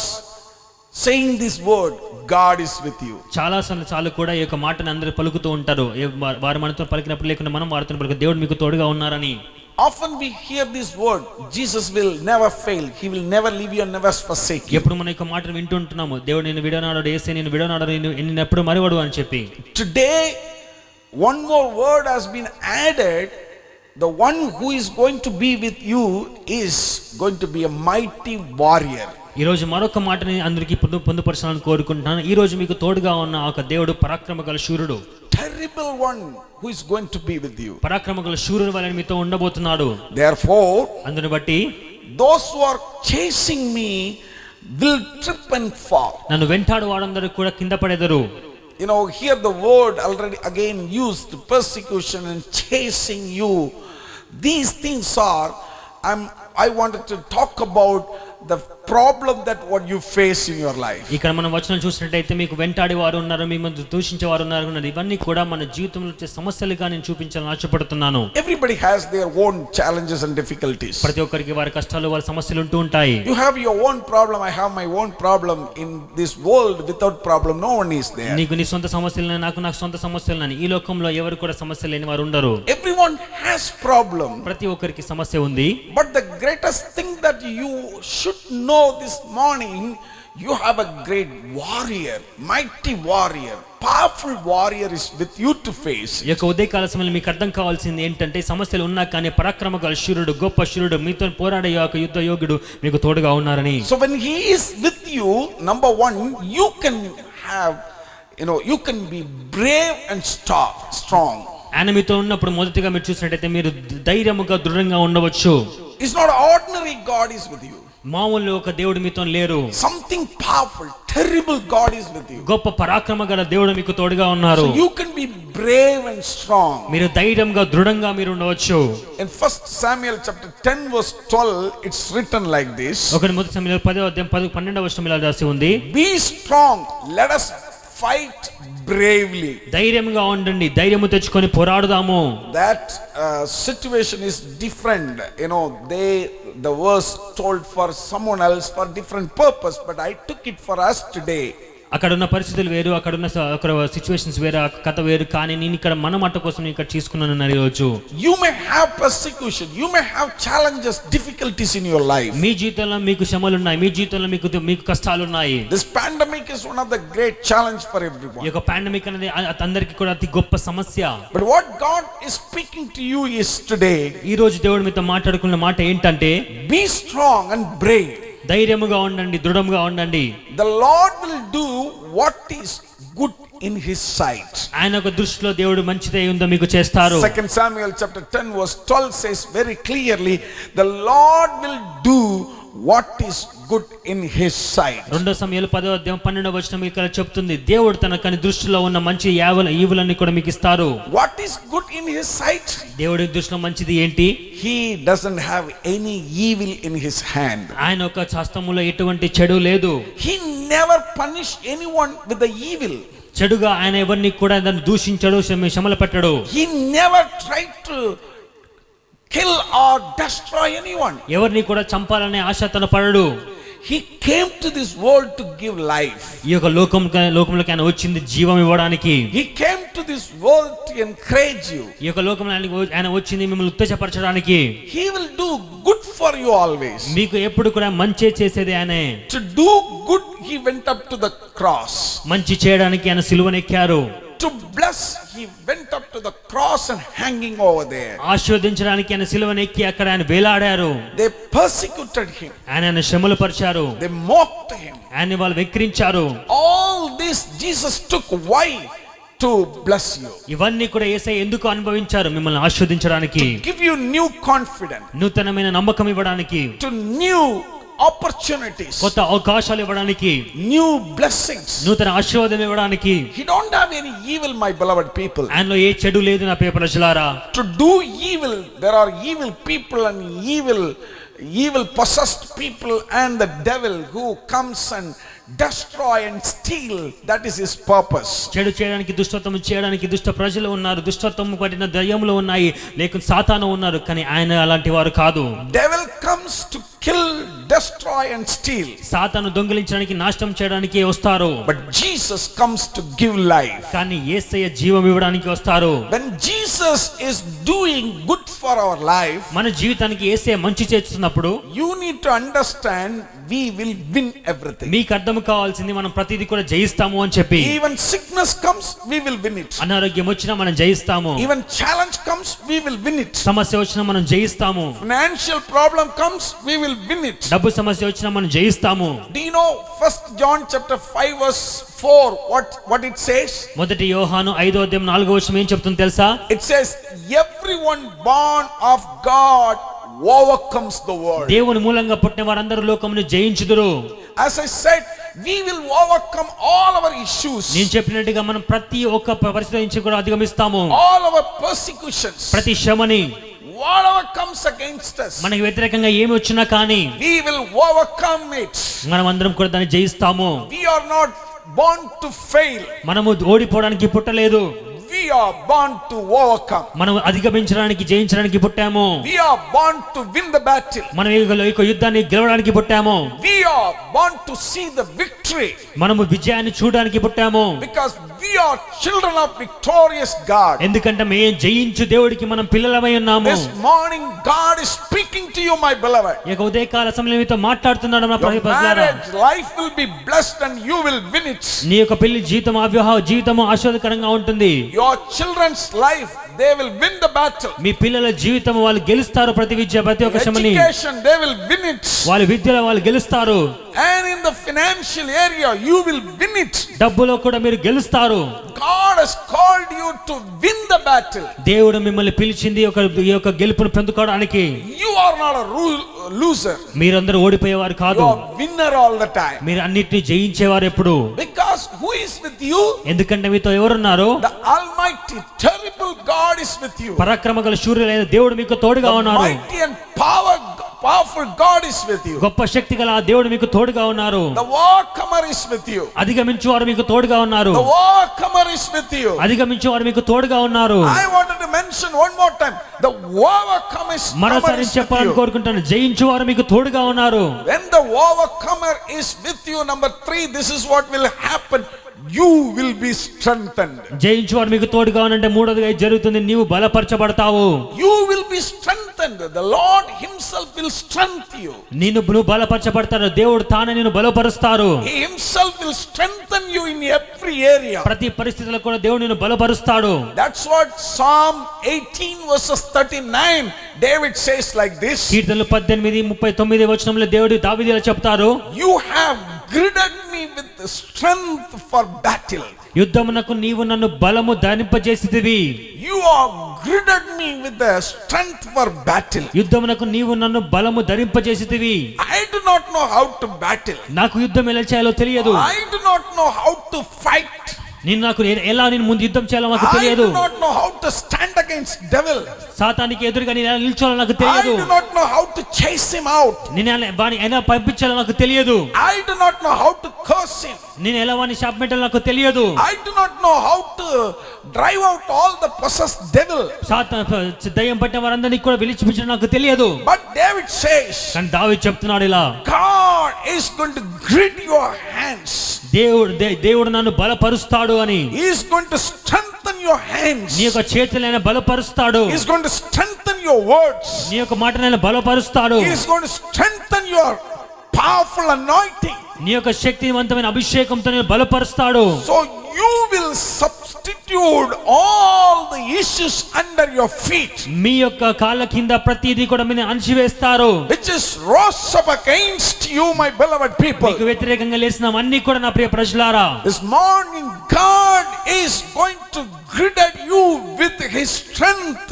S3: saying this word, God is with you.
S1: చాలు కూడా ఈ యొక్క మాటని అందరూ పలుకుతూ ఉంటారు. వారు మనతో పలికినప్పుడు లేకుండా మనం వారితో పలికి దేవుడు మీకు తోడుగా ఉన్నారని.
S3: Often we hear this word, Jesus will never fail, he will never leave you and never forsake you.
S1: ఎప్పుడు మన యొక్క మాటను వింటుంటున్నాము, దేవుడు నిన్ను విడనాడు, యేసే నిన్ను విడనాడు, నిన్ను ఎప్పుడు మరివడు అని చెప్పి.
S3: Today one more word has been added. The one who is going to be with you is going to be a mighty warrior.
S1: ఈ రోజు మరొక మాటని అందరికీ పొందుపరచాలని కోరుకుంటున్నాను. ఈ రోజు మీకు తోడుగా ఉన్న ఒక దేవుడు పరాక్రమగల శూరుడు,
S3: terrible one who is going to be with you.
S1: పరాక్రమగల శూరుడు వలె మీతో ఉండబోతున్నాడు.
S3: Therefore,
S1: అందుని బట్టి
S3: those who are chasing me will trip and fall.
S1: నన్ను వెంటాడు వారందరూ కూడా కింద పడెదరు.
S3: You know, here the word already again used, persecution and chasing you. These things are, I wanted to talk about the problem that what you face in your life.
S1: ఇక్కడ మనం వచనం చూసినట్టయితే మీకు వెంటాడి వారు ఉన్నారు, మిమ్మల్ని దూషించే వారు ఉన్నారు అన్నది, ఇవన్నీ కూడా మన జీవితంలో వచ్చే సమస్యలుగా నేను చూపించాలని ఆశపడుతున్నాను.
S3: Everybody has their own challenges and difficulties.
S1: ప్రతి ఒక్కరికి వారి కష్టాలు వారి సమస్యలు ఉంటూ ఉంటాయి.
S3: You have your own problem, I have my own problem. In this world without problem no one is there.
S1: నీకు నీ సొంత సమస్యలు, నాకు సొంత సమస్యలు. ఈ లోకంలో ఎవరు కూడా సమస్య లేని వారు ఉండరు.
S3: Everyone has problem.
S1: ప్రతి ఒక్కరికి సమస్య ఉంది.
S3: But the greatest thing that you should know this morning, you have a great warrior, mighty warrior, powerful warrior is with you to face.
S1: ఈ యొక్క ఉదయకాల సమయంలో మీకు అర్థం కావాల్సింది ఏంటంటే, సమస్యలు ఉన్నా కానీ పరాక్రమగల శూరుడు, గొప్ప శూరుడు, మీతో పోరాడే యొక్క యుద్ధ యోగుడు మీకు తోడుగా ఉన్నారని.
S3: So when he is with you, number one, you can have, you can be brave and strong.
S1: ఆయన మీతో ఉన్నప్పుడు మొదటిగా మీరు చూసినట్టయితే మీరు ధైర్యముగా దృఢంగా ఉండవచ్చు.
S3: It's not ordinary God is with you.
S1: మామూలు ఒక దేవుడు మీతో లేరు.
S3: Something powerful, terrible God is with you.
S1: గొప్ప పరాక్రమ గల దేవుడు మీకు తోడుగా ఉన్నారు.
S3: So you can be brave and strong.
S1: మీరు ధైర్యంగా దృఢంగా మీరు ఉండవచ్చు.
S3: In 1 Samuel chapter 10 verse 12 it's written like this.
S1: మొదటి సమూయేలు 10వ అధ్యాయం 12వ వచనం ఇలా రాసి ఉంది,
S3: be strong, let us fight bravely.
S1: ధైర్యంగా ఉండండి, ధైర్యము తెచ్చుకొని పోరాడుదాము.
S3: That situation is different. The verse told for someone else for different purpose, but I took it for us today.
S1: అక్కడ ఉన్న పరిస్థితులు వేరు, అక్కడ సిచ్యువేషన్స్ వేరు, ఆ కథ వేరు. కానీ నేను ఇక్కడ మన మాట కోసం నేను ఇక్కడ తీసుకున్నాను ఈరోజు.
S3: You may have persecution, you may have challenges, difficulties in your life.
S1: మీ జీవితంలో మీకు శ్రమలు ఉన్నాయి, మీ జీవితంలో మీకు కష్టాలు ఉన్నాయి.
S3: This pandemic is one of the great challenge for everyone.
S1: ఈ యొక్క పాండమిక్ అనేది అందరికీ కూడా అతి గొప్ప సమస్య.
S3: But what God is speaking to you is today,
S1: ఈ రోజు దేవుడు మీతో మాట్లాడుకున్న మాట ఏంటంటే,
S3: be strong and brave.
S1: ధైర్యముగా ఉండండి, దృఢముగా ఉండండి.
S3: The Lord will do what is good in his sight.
S1: ఆయన ఒక దృష్టిలో దేవుడు మంచిదే ఉందో మీకు చేస్తారు.
S3: 2 Samuel chapter 10 verse 12 says very clearly, the Lord will do what is good in his sight.
S1: 2 సమూయేలు 10వ అధ్యాయం 12వ వచనం ఇక్కడ చెప్తుంది, దేవుడు తన కని దృష్టిలో ఉన్న మంచి ఈవులన్నీ కూడా మీకు ఇస్తారు.
S3: What is good in his sight?
S1: దేవుడి దృష్టిలో మంచిది ఏంటి?
S3: He doesn't have any evil in his hand.
S1: ఆయన ఒక హస్తములో ఎటువంటి చెడు లేదు.
S3: He never punish anyone with the evil.
S1: చెడుగా ఆయన ఎవరిని కూడా దాన్ని దూషించడు, శ్రమల పెట్టడు.
S3: He never tried to kill or destroy anyone.
S1: ఎవరిని కూడా చంపాలనే ఆశ తన పడడు.
S3: He came to this world to give life.
S1: ఈ యొక్క లోకంలోకి ఆయన వచ్చింది జీవం ఇవ్వడానికి.
S3: He came to this world to encourage you.
S1: ఈ యొక్క లోకంలో ఆయన వచ్చింది మిమ్మల్ని ఉత్తేజపరచడానికి.
S3: He will do good for you always.
S1: మీకు ఎప్పుడు కూడా మంచి చేసేది ఆయనే.
S3: To do good he went up to the cross.
S1: మంచి చేయడానికి ఆయన సిలువనెక్కారు.
S3: To bless he went up to the cross and hanging over there.
S1: ఆశీర్వదించడానికి ఆయన సిలువనెక్కి అక్కడ ఆయన వేలాడారు.
S3: They persecuted him.
S1: ఆయన శ్రమలు పరిచారు.
S3: They mocked him.
S1: ఆయన వాళ్ళు వెక్కిరించారు.
S3: All this Jesus took. Why? To bless you.
S1: ఇవన్నీ కూడా యేసయ్య ఎందుకు అనుభవించారు? మిమ్మల్ని ఆశీర్వదించడానికి,
S3: To give you new confidence.
S1: నూతనమైన నమ్మకం ఇవ్వడానికి,
S3: To new opportunities.
S1: కొత్త అవకాశాలు ఇవ్వడానికి,
S3: New blessings.
S1: నూతన ఆశీర్వాదం ఇవ్వడానికి.
S3: He don't have any evil, my beloved people.
S1: ఆయనలో ఏ చెడు లేదు నా ప్రియ ప్రజలారా.
S3: To do evil, there are evil people and evil possessed people and the devil who comes and destroy and steal. That is his purpose.
S1: చెడు చేయడానికి, దుష్టత్వము చేయడానికి దుష్ట ప్రజలు ఉన్నారు, దుష్టత్వము పట్టిన దయ్యములు ఉన్నాయి, లేక సాతాను ఉన్నారు. కానీ ఆయన అలాంటి వారు కాదు.
S3: Devil comes to kill, destroy and steal.
S1: సాతాను దొంగిలించడానికి, నాశనం చేయడానికి వస్తారు.
S3: But Jesus comes to give life.
S1: కానీ యేసయ్య జీవం ఇవ్వడానికి వస్తారు.
S3: When Jesus is doing good for our life,
S1: మన జీవితానికి యేసయ్య మంచి చేస్తున్నప్పుడు
S3: you need to understand we will win everything.
S1: మీకు అర్థం కావాల్సింది మనం ప్రతిదీ కూడా జయిస్తాము అని చెప్పి.
S3: Even sickness comes, we will win it.
S1: అనారోగ్యం వచ్చినా మనం జయిస్తాము.
S3: Even challenge comes, we will win it.
S1: సమస్య వచ్చినా మనం జయిస్తాము.
S3: Financial problem comes, we will win it.
S1: డబ్బు సమస్య వచ్చినా మనం జయిస్తాము.
S3: Do you know 1 John chapter 5 verse 4 what it says?
S1: మొదటి యోహాను 5వ అధ్యాయం 4వ వచనం ఏం చెప్తుందో తెలుసా?
S3: It says everyone born of God overcomes the world.
S1: దేవుని మూలంగా పుట్టిన వారందరూ లోకమును జయించుదురు.
S3: As I said, we will overcome all our issues.
S1: నేను చెప్పినట్టుగా మనం ప్రతి ఒక్క పరిస్థితి నుంచి కూడా అధిగమిస్తాము.
S3: All our persecutions.
S1: ప్రతి శ్రమని,
S3: whatever comes against us,
S1: మనకి వ్యతిరేకంగా ఏమి వచ్చినా కానీ
S3: we will overcome it.
S1: మనం అందరం కూడా దాన్ని జయిస్తాము.
S3: We are not born to fail.
S1: మనము ఓడిపోవడానికి పుట్టలేదు.
S3: We are born to overcome.
S1: మనం అధిగమించడానికి, జయించడానికి పుట్టాము.
S3: We are born to win the battle.
S1: మనం ఈ యుద్ధాన్ని గెలవడానికి పుట్టాము.
S3: We are born to see the victory.
S1: మనము విజయాన్ని చూడడానికి పుట్టాము.
S3: Because we are children of victorious God.
S1: ఎందుకంటే మేము జయించు దేవుడికి మనం పిల్లలమై ఉన్నాము.
S3: This morning God is speaking to you, my beloved.
S1: ఈ ఉదయకాల సమయంలో మీతో మాట్లాడుతున్నాడు నా
S3: Your
S1: ప్రజలారా.
S3: marriage life will be blessed and you will win it.
S1: నీ యొక్క పెళ్లి జీవితము ఆశీర్వాదకరంగా ఉంటుంది.
S3: Your children's life, they will win the battle.
S1: మీ పిల్లల జీవితం వాళ్ళు గెలుస్తారు. ప్రతి ఒక్క శ్రమని,
S3: Education, they will win it.
S1: వాళ్ళ విద్యలో వాళ్ళు గెలుస్తారు.
S3: And in the financial area, you will win it.
S1: డబ్బులో కూడా మీరు గెలుస్తారు.
S3: God has called you to win the battle.
S1: దేవుడు మిమ్మల్ని పిలిచింది ఈ యొక్క గెలుపును పొందుకోవడానికి.
S3: You are not a loser.
S1: మీరందరూ ఓడిపోయేవారు కాదు.
S3: You are winner all the time.
S1: మీరు అన్నిటిని జయించేవారు ఎప్పుడు.
S3: Because who is with you?
S1: ఎందుకంటే మీతో ఎవరున్నారు?
S3: The Almighty, terrible God is with you.
S1: పరాక్రమగల శూరులైన దేవుడు మీకు తోడుగా ఉన్నారు.
S3: Mighty and powerful God is with you.
S1: గొప్ప శక్తి గల ఆ దేవుడు మీకు తోడుగా ఉన్నారు.
S3: The overcomer is with you.
S1: అధిగమించువారు మీకు తోడుగా ఉన్నారు.
S3: The overcomer is with you.
S1: అధిగమించువారు మీకు తోడుగా ఉన్నారు.
S3: I wanted to mention one more time. The overcomer is
S1: మరోసారి చెప్పాలని కోరుకుంటాను, జయించువారు మీకు తోడుగా ఉన్నారు.
S3: When the overcomer is with you, number 3, this is what will happen. You will be strengthened.
S1: జయించువారు మీకు తోడుగా ఉన్నంటే మూడోదిగా ఇది జరుగుతుంది, నీవు బలపరచబడతావు.
S3: You will be strengthened. The Lord himself will strengthen you.
S1: నువ్వు బలపరచబడతారు. దేవుడు తానే నిన్ను బలపరుస్తారు.
S3: He himself will strengthen you in every area.
S1: ప్రతి పరిస్థితిలో కూడా దేవుడు నిన్ను బలపరుస్తాడు.
S3: That's what Psalm 18 verses 39 David says like this.
S1: కీర్తనలు 18:39 వచనంలో దేవుడు దావీదు ఇలా చెప్తారు,
S3: You have girded me with the strength for battle.
S1: యుద్ధమునకు నీవు నన్ను బలము ధరింపజేసితివి.
S3: You have girded me with the strength for battle.
S1: యుద్ధమునకు నీవు నన్ను బలము ధరింపజేసితివి.
S3: I do not know how to battle.
S1: నాకు యుద్ధం ఎలా చేయాలో తెలియదు.
S3: I do not know how to fight.
S1: నాకు ఎలా నేను ముందు యుద్ధం చేయాలో నాకు
S3: I
S1: తెలియదు.
S3: do not know how to stand against devil.
S1: సాతానికి ఎదురుగా నేను ఎలా నిల్చోవాలో నాకు తెలియదు.
S3: I do not know how to chase him out.
S1: నేను వాని ఎలా పంపించాలో నాకు తెలియదు.
S3: I do not know how to curse him.
S1: నేను ఎలా వాని శాపమెట్టాలో నాకు తెలియదు.
S3: I do not know how to drive out all the possessed devil.
S1: దయ్యం పట్టిన వారందరినీ కూడా విడిచిపించడం నాకు తెలియదు.
S3: But David says,
S1: కానీ దావీదు చెప్తున్నాడు ఇలా,
S3: God is going to grid your hands.
S1: దేవుడు నన్ను బలపరుస్తాడు అని.
S3: He is going to strengthen your hands.
S1: నీ యొక్క చేతులైన బలపరుస్తాడు.
S3: He is going to strengthen your words.
S1: నీ యొక్క మాటలైన బలపరుస్తాడు.
S3: He is going to strengthen your powerful anointing.
S1: నీ యొక్క శక్తివంతమైన అభిషేకంతో నేను బలపరుస్తాడు.
S3: So you will substitute all the issues under your feet,
S1: మీ యొక్క కాళ్ళ కింద ప్రతిదీ కూడా మీరు అణచివేస్తారు.
S3: which is rose up against you, my beloved people.
S1: మీకు వ్యతిరేకంగా లేసినవన్నీ కూడా నా ప్రియ ప్రజలారా,
S3: This morning God is going to gird you with his strength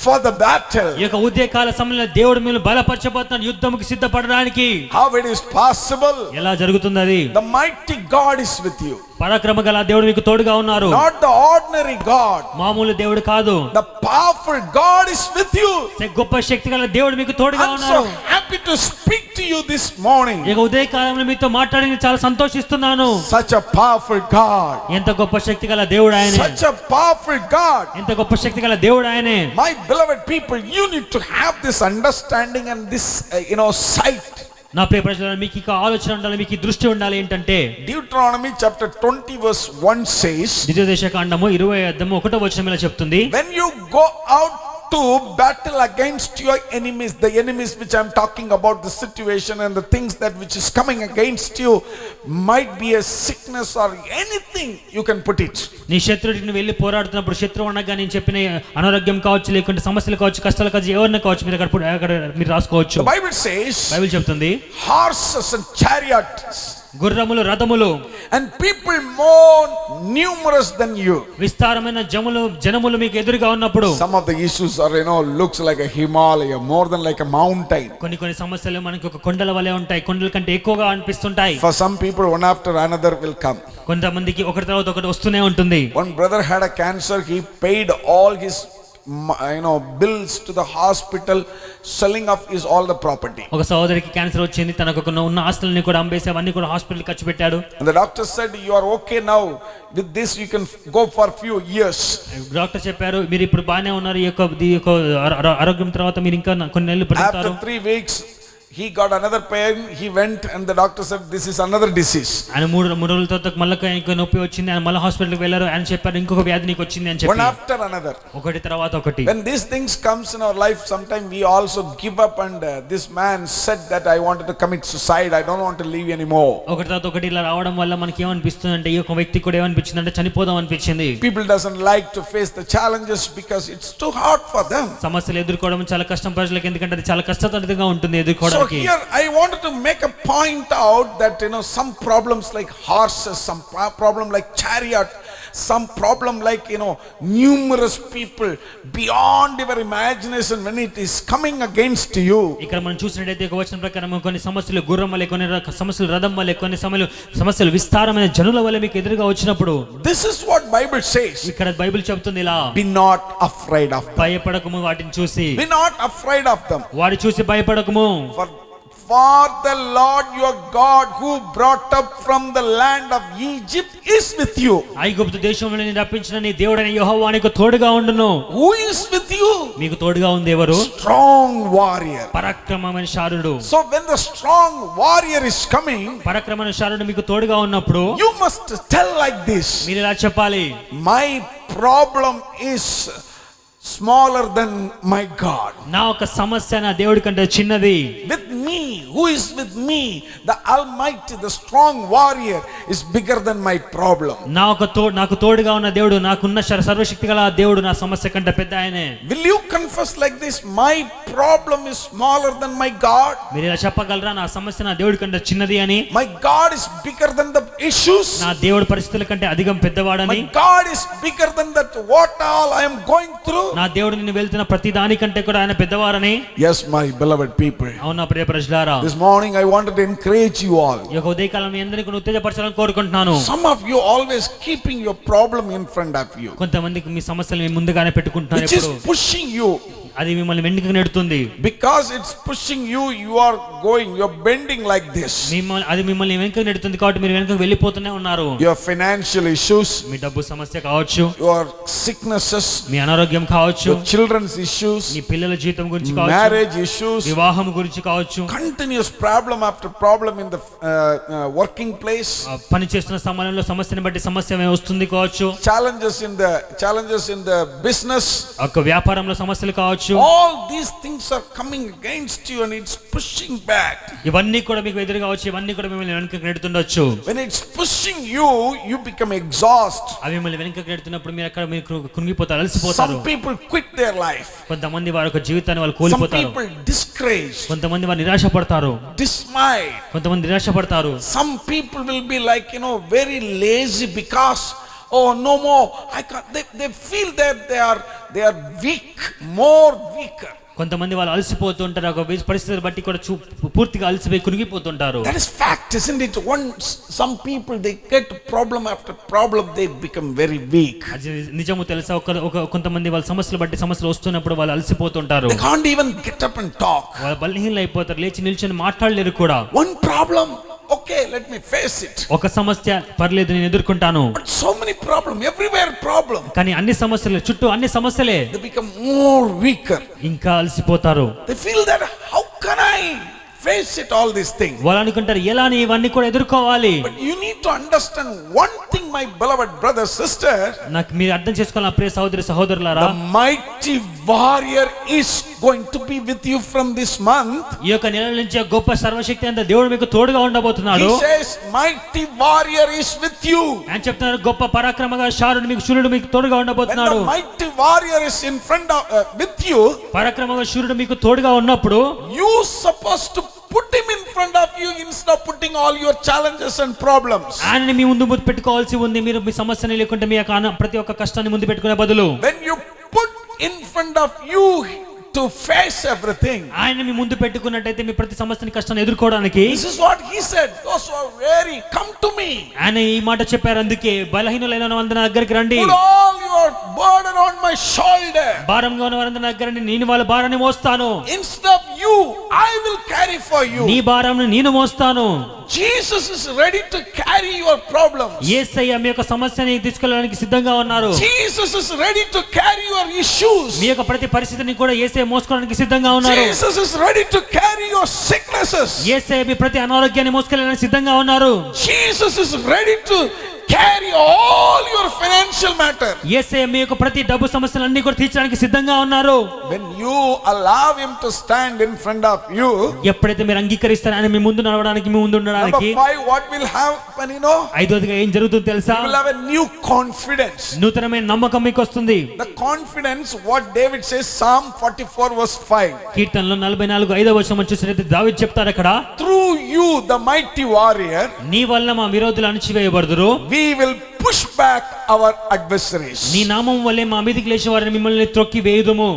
S3: for the battle.
S1: ఈ యొక్క ఉదయకాల సమయంలో దేవుడు మిమ్మల్ని బలపరచబోతున్నాడు యుద్ధముకు సిద్ధపడడానికి.
S3: How it is possible?
S1: ఎలా జరుగుతుంది అది?
S3: The mighty God is with you.
S1: పరాక్రమ గల దేవుడు మీకు తోడుగా ఉన్నారు.
S3: Not the ordinary God.
S1: మామూలు దేవుడు కాదు.
S3: The powerful God is with you.
S1: గొప్ప శక్తి గల దేవుడు మీకు తోడుగా
S3: I'm
S1: ఉన్నారు.
S3: so happy to speak to you this morning.
S1: ఈ ఉదయకాలంలో మీతో మాట్లాడి నేను చాలా సంతోషిస్తున్నాను.
S3: Such a powerful God.
S1: ఎంత గొప్ప శక్తి గల దేవుడు ఆయనే.
S3: Such a powerful God.
S1: ఎంత గొప్ప శక్తి గల దేవుడు ఆయనే.
S3: My beloved people, you need to have this understanding and this sight.
S1: నా ప్రియ ప్రజలారా, మీకు ఇక ఆలోచన ఉండాలి, మీకు ఈ దృష్టి ఉండాలి. ఏంటంటే
S3: Deuteronomy chapter 20 verse 1 says,
S1: ద్వితీయోపదేశకాండము 20:1 ఇలా చెప్తుంది,
S3: when you go out to battle against your enemies, the enemies which I'm talking about, the situation and the things that which is coming against you might be a sickness or anything, you can put it.
S1: నీ శత్రుడికి నువ్వు వెళ్ళి పోరాడుతున్నప్పుడు, శత్రువు అనగా నేను చెప్పిన అనారోగ్యం కావచ్చు, లేకుంటే సమస్యలు కావచ్చు, కష్టాలు కావచ్చు, ఎవరిని కావచ్చు, మీరు అక్కడ మీరు రాసుకోవచ్చు.
S3: The Bible says,
S1: బైబిల్ చెప్తుంది,
S3: horses and chariots
S1: గుర్రములు, రథములు,
S3: and people more numerous than you.
S1: విస్తారమైన జనములు మీకు ఎదురుగా ఉన్నప్పుడు,
S3: Some of the issues are looks like a Himalaya, more than like a mountain.
S1: కొన్ని సమస్యలు మనకి ఒక కొండల వలె ఉంటాయి, కొండల కంటే ఎక్కువగా అనిపిస్తుంటాయి.
S3: For some people, one after another will come.
S1: కొంతమందికి ఒకటి తర్వాత ఒకటి వస్తూనే ఉంటుంది.
S3: One brother had a cancer. He paid all his bills to the hospital, selling off his all the property.
S1: ఒక సహోదరికి క్యాన్సర్ వచ్చింది, తనకు ఉన్న ఆస్తుల్ని కూడా అమ్మేసి అవన్నీ కూడా హాస్పిటల్ ఖర్చు పెట్టాడు.
S3: And the doctor said, you are okay now, with this you can go for few years.
S1: Doctor చెప్పారు, మీరు ఇప్పుడు బాగానే ఉన్నారు, ఈ యొక్క ఆరోగ్యం తర్వాత మీరు ఇంకా కొన్ని నెలలు బ్రతుకుతారు.
S3: After 3 weeks he got another pain. He went and the doctor said, this is another disease.
S1: ఆయన మూడు రోజుల తర్వాత మళ్ళీ ఇంకో నొప్పి వచ్చింది, ఆయన మళ్ళీ హాస్పిటల్కి వెళ్ళారు. ఆయన చెప్పారు, ఇంకొక వ్యాధి నీకు వచ్చింది అని చెప్పి.
S3: One after another,
S1: ఒకటి తర్వాత ఒకటి.
S3: when these things comes in our life, sometimes we also give up. And this man said that I wanted to commit suicide, I don't want to live anymore.
S1: ఒకటి తర్వాత ఒకటి ఇలా రావడం వల్ల మనకి ఏమనిపిస్తుంది అంటే, ఈ యొక్క వ్యక్తి కూడా ఏమనిపించింది అంటే చనిపోదాం అనిపించింది.
S3: People doesn't like to face the challenges because it's too hard for them.
S1: సమస్యలు ఎదుర్కోవడం చాలా కష్టం ప్రజలకు, ఎందుకంటే అది చాలా కష్టతరంగా ఉంటుంది
S3: So
S1: ఎదుర్కోవడానికి.
S3: here I wanted to make a point out that some problems like horses, some problem like chariot, some problem like, numerous people beyond your imagination, when it is coming against you,
S1: ఇక్కడ మనం చూసినట్టయితే ఒక వచనం ప్రకారం కొన్ని సమస్యలు గుర్రం వలె, కొన్ని సమస్యలు రథం వలె, కొన్ని సమస్యలు విస్తారమైన జనుల వలె మీకు ఎదురుగా వచ్చినప్పుడు,
S3: this is what Bible says.
S1: ఇక్కడ బైబిల్ చెబుతుంది ఇలా,
S3: Be not afraid of them.
S1: భయపడకము వాటిని చూసి,
S3: Be not afraid of them.
S1: వాటి చూసి భయపడకము.
S3: For the Lord your God who brought up from the land of Egypt is with you.
S1: ఐగుప్తు దేశంలో నిన్ను రప్పించిన నీ దేవుడైన యెహోవా నీకు తోడుగా ఉండును.
S3: Who is with you?
S1: మీకు తోడుగా ఉంది ఎవరు?
S3: Strong warrior.
S1: పరాక్రమమైన శారుడు.
S3: So when the strong warrior is coming,
S1: పరాక్రమమైన శారుడు మీకు తోడుగా ఉన్నప్పుడు
S3: you must tell like this.
S1: మీరు ఇలా చెప్పాలి,
S3: My problem is smaller than my God.
S1: నా ఒక సమస్య నా దేవుడి కంటే చిన్నది.
S3: With me, who is with me, the Almighty, the strong warrior is bigger than my problem.
S1: నాకు తోడుగా ఉన్న దేవుడు, నాకున్న సర్వశక్తిగల దేవుడు నా సమస్య కంటే పెద్ద ఆయనే.
S3: Will you confess like this? My problem is smaller than my God.
S1: మీరు ఇలా చెప్పగలరా, నా సమస్య నా దేవుడి కంటే చిన్నది అని?
S3: My God is bigger than the issues.
S1: నా దేవుడి పరిస్థితుల కంటే అధికం పెద్దవాడని.
S3: My God is bigger than that what all I am going through.
S1: నా దేవుడు నిన్ను వెళ్తున్న ప్రతి దానికంటే కూడా ఆయన పెద్దవారని.
S3: Yes, my beloved people.
S1: అవునా ప్రియ ప్రజలారా,
S3: This morning I wanted to encourage you all.
S1: ఈ యొక్క ఉదయకాలం మీ అందరికీ ఉత్తేజపరచాలని కోరుకుంటున్నాను.
S3: Some of you always keeping your problem in front of you,
S1: కొంతమందికి మీ సమస్యలు మీ ముందుగానే పెట్టుకుంటున్నారు.
S3: which is
S1: ఎప్పుడు
S3: pushing you.
S1: అది మిమ్మల్ని వెనుకకు నెడుతుంది.
S3: Because it's pushing you, you are going, you are bending like this.
S1: అది మిమ్మల్ని వెనుకకు నెడుతుంది కాబట్టి మీరు వెనుకకు వెళ్ళిపోతూనే ఉన్నారు.
S3: Your financial issues,
S1: మీ డబ్బు సమస్య కావచ్చు,
S3: your sicknesses,
S1: మీ అనారోగ్యం కావచ్చు,
S3: your children's issues,
S1: మీ పిల్లల జీవితం గురించి కావచ్చు,
S3: marriage issues,
S1: వివాహం గురించి కావచ్చు,
S3: continuous problem after problem in the working place,
S1: పని చేస్తున్న సమయంలో సమస్యని బట్టి సమస్య వస్తుంది కావచ్చు,
S3: challenges in the business,
S1: ఒక వ్యాపారంలో సమస్యలు కావచ్చు.
S3: all these things are coming against you and it's pushing back.
S1: ఇవన్నీ కూడా మీకు ఎదురుగా వచ్చి ఇవన్నీ కూడా మిమ్మల్ని వెనుకకు నెడుతుండొచ్చు.
S3: When it's pushing you, you become exhausted.
S1: అవి మిమ్మల్ని వెనుకకు నెడుతున్నప్పుడు మీరు కృంగిపోతారు, అలసిపోతారు.
S3: Some people quit their life.
S1: కొంతమంది వారి యొక్క జీవితాన్ని వాళ్ళు
S3: Some
S1: కోల్పోతారు.
S3: people discouraged,
S1: కొంతమంది వారు నిరాశపడతారు.
S3: dismayed.
S1: కొంతమంది నిరాశపడతారు.
S3: Some people will be like, very lazy because, oh, no more, I can't. They feel that they are weak, more weaker.
S1: కొంతమంది వాళ్ళు అలసిపోతుంటారు, ఒక పరిస్థితులు బట్టి కూడా పూర్తిగా అలసిపోయి కునిగిపోతుంటారు.
S3: That is fact, isn't it? Some people, they get problem after problem, they become very weak.
S1: అది నిజము తెలుసా? కొంతమంది వాళ్ళ సమస్యలు బట్టి సమస్యలు వస్తున్నప్పుడు వాళ్ళు అలసిపోతుంటారు.
S3: They can't even get up and talk.
S1: వాళ్ళు బలహీనలు అయిపోతారు, లేచి నిల్చొని మాట్లాడలేరు కూడా.
S3: One problem, okay, let me face it.
S1: ఒక సమస్య పర్లేదు నేను ఎదుర్కొంటాను.
S3: But so many problems, everywhere problem.
S1: కానీ అన్ని సమస్యలు చుట్టూ అన్ని సమస్యలే.
S3: They become more weaker.
S1: ఇంకా అలసిపోతారు.
S3: They feel that how can I face it, all these things?
S1: వాళ్ళు అనుకుంటారు ఎలా ఇవన్నీ కూడా ఎదుర్కోవాలి.
S3: But you need to understand one thing, my beloved brother, sister.
S1: నాకు మీరు అర్థం చేసుకోవాలి ప్రియ సహోదరి సహోదరులారా,
S3: The mighty warrior is going to be with you from this month.
S1: ఈ యొక్క నెల నుంచి గొప్ప సర్వశక్తి అంత దేవుడు మీకు తోడుగా ఉండబోతున్నాడు.
S3: He says mighty warrior is with you.
S1: ఆయన చెప్తున్నారు గొప్ప పరాక్రమగా శారుడు మీకు శూరుడు మీకు తోడుగా
S3: When
S1: ఉండబోతున్నాడు.
S3: the mighty warrior is in front of with you,
S1: పరాక్రమగా శూరుడు మీకు తోడుగా ఉన్నప్పుడు
S3: you supposed to put him in front of you instead of putting all your challenges and problems.
S1: ఆయనని మీ ముందు పెట్టుకోవాల్సి ఉంది. మీరు మీ సమస్యని లేకుంటే మీ యొక్క ప్రతి ఒక్క కష్టాన్ని ముందు పెట్టుకునే బదులు
S3: When you put in front of you to face everything,
S1: ఆయన మీ ముందు పెట్టుకున్నట్టయితే మీ ప్రతి సమస్యని కష్టాన్ని ఎదుర్కోవడానికి,
S3: this is what he said, those who are weary, come to me.
S1: ఆయన ఈ మాట చెప్పారు. అందుకే బలహీనులైన వారందరి నా దగ్గరికి రండి,
S3: Put all your burden on my shoulder.
S1: భారంగా ఉన్న వారందరి నా దగ్గర రండి, నేను వాళ్ళ భారాన్ని మోస్తాను.
S3: Instead of you, I will carry for you.
S1: నీ భారాన్ని నేను మోస్తాను.
S3: Jesus is ready to carry your problems.
S1: యేసయ్య మీ యొక్క సమస్యని తీసుకెళ్ళడానికి సిద్ధంగా ఉన్నారు.
S3: Jesus is ready to carry your issues.
S1: మీ యొక్క ప్రతి పరిస్థితిని కూడా యేసయ్య మోసుకోవడానికి సిద్ధంగా ఉన్నారు.
S3: Jesus is ready to carry your sicknesses.
S1: యేసయ్య మీ ప్రతి అనారోగ్యాన్ని మోసుకెళ్ళడానికి సిద్ధంగా ఉన్నారు.
S3: Jesus is ready to carry all your financial matter.
S1: యేసయ్య మీ యొక్క ప్రతి డబ్బు సమస్యలన్నీ కూడా తీర్చడానికి సిద్ధంగా ఉన్నారు.
S3: When you allow him to stand in front of you,
S1: ఎప్పుడైతే మీరు అంగీకరిస్తారో ఆయన మీ ముందు నడవడానికి, మీ ముందు ఉండడానికి,
S3: number 5, what will happen,
S1: ఐదోదిగా ఏం జరుగుతుందో తెలుసా?
S3: you will have a new confidence.
S1: నూతనమైన నమ్మకం మీకు వస్తుంది.
S3: The confidence, what David says, Psalm 44 verse 5.
S1: కీర్తనలో 44 5వ వచనం చూసినట్లయితే దావీదు చెప్తారు అక్కడ,
S3: Through you, the mighty warrior,
S1: నీ వల్ల మా విరోధులు అణచివేయబడుదురు.
S3: we will push back our adversaries.
S1: నీ నామం వల్లే మా మీదికి లేచే వారిని మిమ్మల్ని త్రొక్కి వేయుదుము.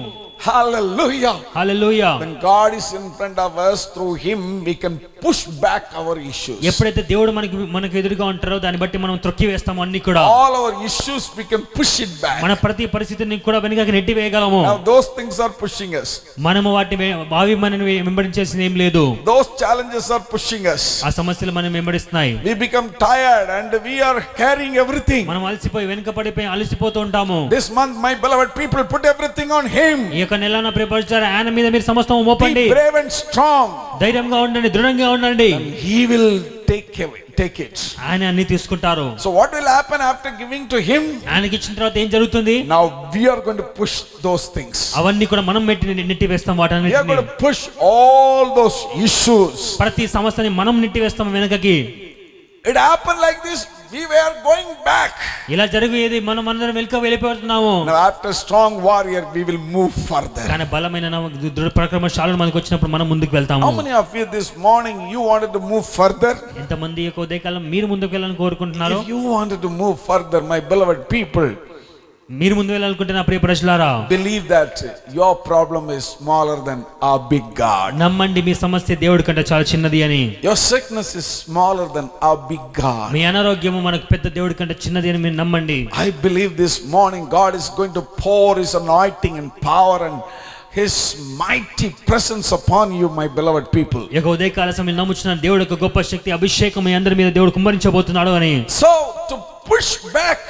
S3: Hallelujah.
S1: Hallelujah.
S3: When God is in front of us, through him we can push back our issues.
S1: ఎప్పుడైతే దేవుడు మనకు ఎదురుగా ఉంటారో దాన్ని బట్టి మనం త్రొక్కి వేస్తాము అన్ని కూడా.
S3: All our issues we can push it back.
S1: మన ప్రతి పరిస్థితిని కూడా వెనుకకి నెట్టి వేయగలము.
S3: Now those things are pushing us.
S1: మనము వాటిని మనని వెంబడించేసింది ఏం లేదు.
S3: Those challenges are pushing us.
S1: ఆ సమస్యలు మనం వెంబడిస్తున్నాయి.
S3: We become tired and we are carrying everything.
S1: మనం అలసిపోయి వెనుక పడిపోయి అలసిపోతూ ఉంటాము.
S3: This month, my beloved people, put everything on him.
S1: ఈ యొక్క నెలన ప్రిపేర్ ఆయన మీద మీరు సమస్తం మోపండి.
S3: Be brave and strong.
S1: ధైర్యంగా ఉండండి, దృఢంగా ఉండండి.
S3: And he will take it.
S1: ఆయన అన్ని తీసుకుంటారు.
S3: So what will happen after giving to him?
S1: ఆయనకి ఇచ్చిన తర్వాత ఏం జరుగుతుంది?
S3: Now we are going to push those things.
S1: అవన్నీ కూడా మనం నెట్టి వేస్తాం.
S3: We are
S1: వాటన్నిటిని
S3: going to push all those issues.
S1: ప్రతి సమస్యని మనం నెట్టి వేస్తాం వెనకకి.
S3: It happened like this. We were going back.
S1: ఇలా జరిగేది మనం అందరం వెళ్ళిపోతున్నాము.
S3: Now after strong warrior we will move further.
S1: కానీ బలమైన దృఢ పరాక్రమశాలులు మనకు వచ్చినప్పుడు మనం ముందుకు వెళ్తాము.
S3: How many of you this morning you wanted to move further?
S1: ఎంతమంది యొక్క ఉదయకాలం మీరు ముందుకు వెళ్ళాలని కోరుకుంటున్నారు?
S3: If you wanted to move further, my beloved people,
S1: మీరు ముందు వెళ్ళాలనుకుంటే నా ప్రియ ప్రజలారా,
S3: believe that your problem is smaller than our big God.
S1: నమ్మండి మీ సమస్య దేవుడి కంటే చాలా చిన్నది అని.
S3: Your sickness is smaller than our big God.
S1: మీ అనారోగ్యము మనకు పెద్ద దేవుడి కంటే చిన్నది అని మీరు నమ్మండి.
S3: I believe this morning God is going to pour his anointing and power and his mighty presence upon you, my beloved people.
S1: ఈ ఉదయకాల సమయం నమ్ముచున్న దేవుడి యొక్క గొప్ప శక్తి అభిషేకం మీ అందరి మీద దేవుడు కుమ్మరించబోతున్నాడు అని.
S3: So to push back,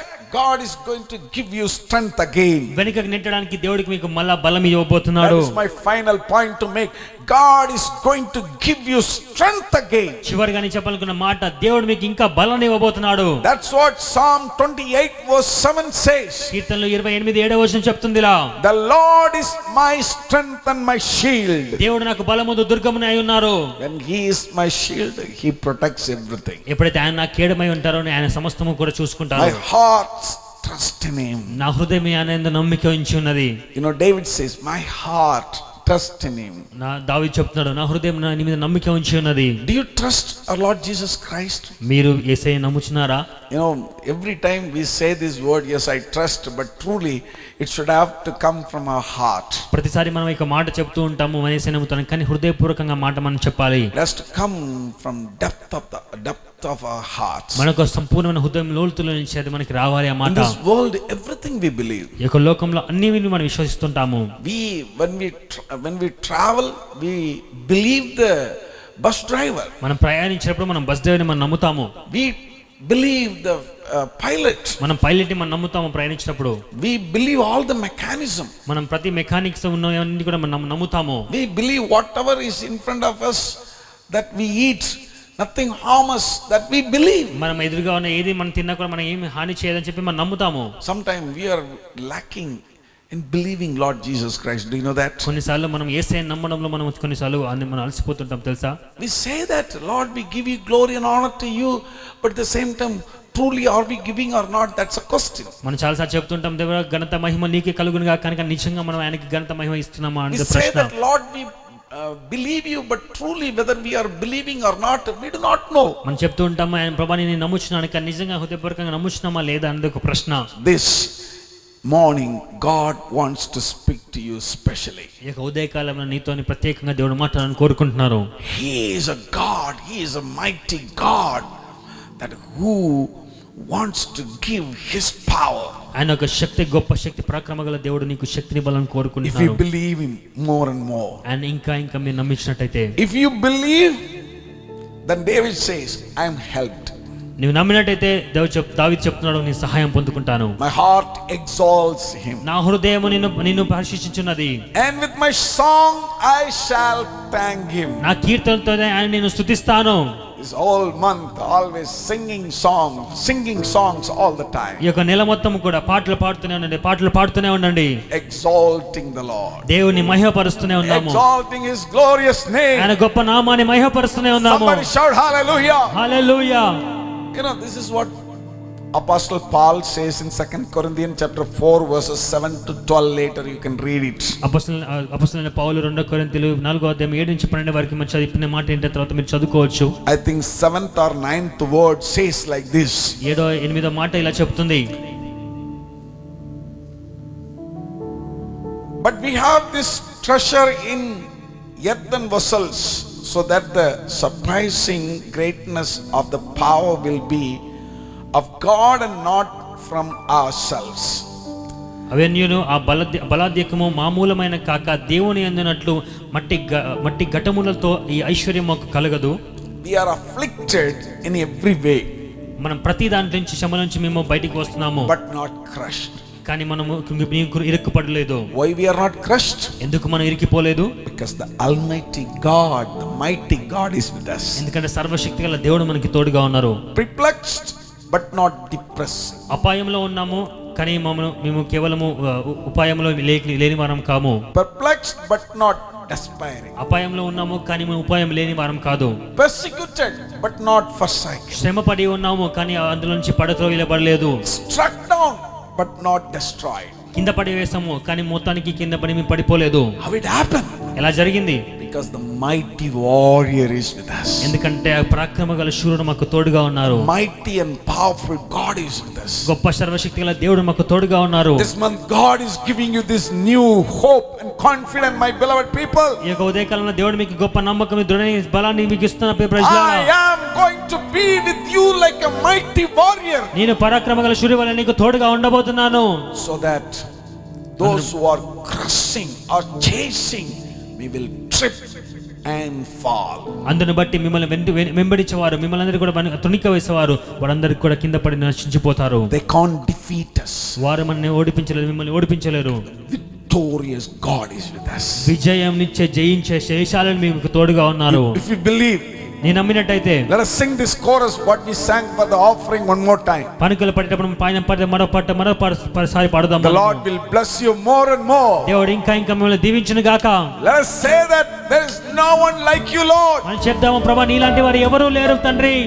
S3: God is going to give you strength again.
S1: వెనుకకు నెట్టడానికి దేవుడికి మీకు మళ్ళా బలం ఇవ్వబోతున్నాడు.
S3: That is my final point to make. God is going to give you strength again.
S1: చివరిగా నేను చెప్పాలనుకున్న మాట, దేవుడు మీకు ఇంకా బలాన్ని ఇవ్వబోతున్నాడు.
S3: That's what Psalm 28 verse 7 says.
S1: కీర్తనలు 28:7 చెప్తుందిలా,
S3: The Lord is my strength and my shield.
S1: దేవుడు నాకు బలమును దుర్గమును అయి ఉన్నారు.
S3: When he is my shield, he protects everything.
S1: ఎప్పుడైతే ఆయన నా కేడమై ఉంటారో ఆయన సమస్తము కూడా చూసుకుంటారు.
S3: My heart trust in him.
S1: నా హృదయం ఆయన యందు నమ్మిక ఉంచి ఉన్నది.
S3: You know, David says, my heart trust in him.
S1: నా దావీదు చెప్తున్నాడు, నా హృదయం నీ మీద నమ్మిక ఉంచి ఉన్నది.
S3: Do you trust our Lord Jesus Christ?
S1: మీరు యేసయ్య నమ్ముచున్నారా?
S3: You know, every time we say this word, yes, I trust, but truly it should have to come from our heart.
S1: ప్రతిసారి మనం ఇక మాట చెప్తూ ఉంటాము, యేసయ్య నమ్ముతాను, కానీ హృదయపూర్వకంగా మాట మనం చెప్పాలి.
S3: It has to come from depth of our hearts.
S1: మనకు సంపూర్ణమైన హృదయం లోతులో నుంచి అది మనకి రావాలి ఆ మాట.
S3: In this world, everything we believe.
S1: ఈ యొక్క లోకంలో అన్ని మనం విశ్వసిస్తుంటాము.
S3: When we travel, we believe the bus driver.
S1: మనం ప్రయాణించినప్పుడు మనం బస్ డ్రైవర్ని మనం నమ్ముతాము.
S3: We believe the pilot.
S1: మనం పైలట్ని మనం నమ్ముతాము ప్రయాణించినప్పుడు.
S3: We believe all the mechanism.
S1: మనం ప్రతి మెకానిక్స్ ఉన్నవన్నీ కూడా మనం నమ్ముతాము.
S3: We believe whatever is in front of us that we eat, nothing harm us, that we believe.
S1: మనం ఎదురుగా ఉన్న ఏది మనం తిన్నా కూడా మనం ఏమి హాని చేయదని చెప్పి మనం నమ్ముతాము.
S3: Sometimes we are lacking in believing Lord Jesus Christ. Do you know that?
S1: కొన్నిసార్లు మనం యేసయ్యని నమ్మడంలో మనం కొన్నిసార్లు మనం అలసిపోతుంటాం తెలుసా?
S3: We say that, Lord, we give you glory and honor to you, but at the same time, truly are we giving or not? That's a question.
S1: మనం చాలాసార్లు చెప్తుంటాం, దేవా ఘనత మహిమ నీకే కలుగునుగా, కనుక నిజంగా మనం ఆయనకి ఘనత మహిమ ఇస్తున్నామా
S3: We
S1: అనేది
S3: say
S1: ప్రశ్న.
S3: that, Lord, we believe you, but truly whether we are believing or not, we do not know.
S1: మనం చెప్తూ ఉంటాము, ఆయన ప్రభుని నేను నమ్ముచున్నాను, కానీ నిజంగా హృదయపూర్వకంగా నమ్ముచున్నామా లేదా అనేది ఒక ప్రశ్న.
S3: This morning God wants to speak to you specially.
S1: ఈ ఉదయకాలంలో నీతోని ప్రత్యేకంగా దేవుడు మాట్లాడాలని కోరుకుంటున్నారు.
S3: He is a God, he is a mighty God, that who wants to give his power.
S1: ఆయన ఒక శక్తి, గొప్ప శక్తి, పరాక్రమగల దేవుడు నీకు శక్తిని బలం
S3: If
S1: కోరుకుంటున్నారు.
S3: you believe him more and more.
S1: ఆయన ఇంకా మీరు నమ్మించినట్టయితే,
S3: If you believe, then David says, I am helped.
S1: నువ్వు నమ్మినట్టయితే దావీదు చెప్తున్నాడు, నీ సహాయం పొందుకుంటాను.
S3: My heart exalts him.
S1: నా హృదయము నిన్ను పరిశీలించున్నది.
S3: And with my song I shall thank him.
S1: నా కీర్తనతో ఆయన నేను స్తుతిస్తాను.
S3: This whole month always singing songs all the time.
S1: ఈ యొక్క నెల మొత్తం కూడా పాటలు పాడుతూనే ఉండండి.
S3: Exalting the Lord.
S1: దేవుని మహిమపరుస్తూనే ఉన్నాము.
S3: Exalting his glorious name.
S1: ఆయన గొప్ప నామాన్ని మహిమపరుస్తూనే ఉన్నాము.
S3: Somebody shout hallelujah.
S1: Hallelujah.
S3: You know, this is what Apostle Paul says in 2 Corinthians chapter 4 verses 7 to 12 later you can read it.
S1: అపొస్తలుడైన పౌలు 2 కొరింథీయులు 4వ అధ్యాయం 7 నుంచి 12 వరకు మనం చదివిన మాట ఏంటో తర్వాత మీరు చదువుకోవచ్చు.
S3: I think 7th or 9th word says like this.
S1: 7వ 8వ మాట ఇలా చెప్తుంది.
S3: But we have this treasure in earthen vessels, so that the surprising greatness of the power will be of God and not from ourselves.
S1: అవెన్యును ఆ బలాధ్యకము మామూలమైన కాక దేవుని యందునట్లు మట్టి ఘటములతో ఈ ఐశ్వర్యం మాకు కలగదు.
S3: We are afflicted in every way,
S1: మనం ప్రతి దాంట్లో నుంచి శ్రమ నుంచి మేము బయటికి వస్తున్నాము,
S3: but not crushed.
S1: కానీ మనము ఇరుక్కుపడలేదు.
S3: Why we are not crushed?
S1: ఎందుకు మనం ఇరికిపోలేదు?
S3: Because the Almighty God, the mighty God is with us.
S1: ఎందుకంటే సర్వశక్తిగల దేవుడు మనకి తోడుగా ఉన్నారు.
S3: Perplexed but not depressed.
S1: అపాయంలో ఉన్నాము కానీ మేము కేవలము ఉపాయంలో లేని వారం కాము.
S3: Perplexed but not despairing.
S1: అపాయంలో ఉన్నాము కానీ మేము ఉపాయం లేని వారం కాదు.
S3: Persecuted but not forsaken.
S1: శ్రమపడి ఉన్నాము కానీ అందులో నుంచి పడత్రోయబడలేదు.
S3: Struck down but not destroyed.
S1: కింద పడి వేసాము కానీ మొత్తానికి కింద పడి మేము పడిపోలేదు.
S3: How it happened?
S1: ఎలా జరిగింది?
S3: Because the mighty warrior is with us.
S1: ఎందుకంటే ఆ పరాక్రమగల శూరుడు మాకు తోడుగా ఉన్నారు.
S3: Mighty and powerful God is with us.
S1: గొప్ప సర్వశక్తిగల దేవుడు మాకు తోడుగా ఉన్నారు.
S3: This month God is giving you this new hope and confidence, my beloved people.
S1: ఈ యొక్క ఉదయకాలంలో దేవుడు మీకు గొప్ప నమ్మకం, దృఢమైన బలాన్ని మీకు ఇస్తున్న ప్రజలారా,
S3: I am going to be with you like a mighty warrior.
S1: నేను పరాక్రమగల శూరుడు వలె నీకు తోడుగా ఉండబోతున్నాను.
S3: So that those who are crushing or chasing we will trip and fall.
S1: అందుని బట్టి మిమ్మల్ని వెంబడించేవారు, మిమ్మల్ని అందరూ కూడా తుణిక వేసేవారు, వారందరికీ కూడా కింద పడి నశించిపోతారు.
S3: They can't defeat us.
S1: వారు మనల్ని ఓడిపించలేరు, మిమ్మల్ని ఓడిపించలేరు.
S3: Victorious God is with us.
S1: విజయం నిచ్చే జయించే శేషాలను మీకు తోడుగా ఉన్నారు.
S3: If you believe,
S1: నేను నమ్మినట్టయితే
S3: let us sing this chorus what we sang for the offering one more time.
S1: పనుకలు పడేటప్పుడు పైన పడితే మరోసారి పాడుదాం.
S3: The Lord will bless you more and more.
S1: దేవుడు ఇంకా మిమ్మల్ని దీవించును గాక.
S3: Let us say that there is no one like you, Lord.
S1: మనం చెప్దాము, ప్రభువా నీలాంటి వారు ఎవరూ లేరు తండ్రి.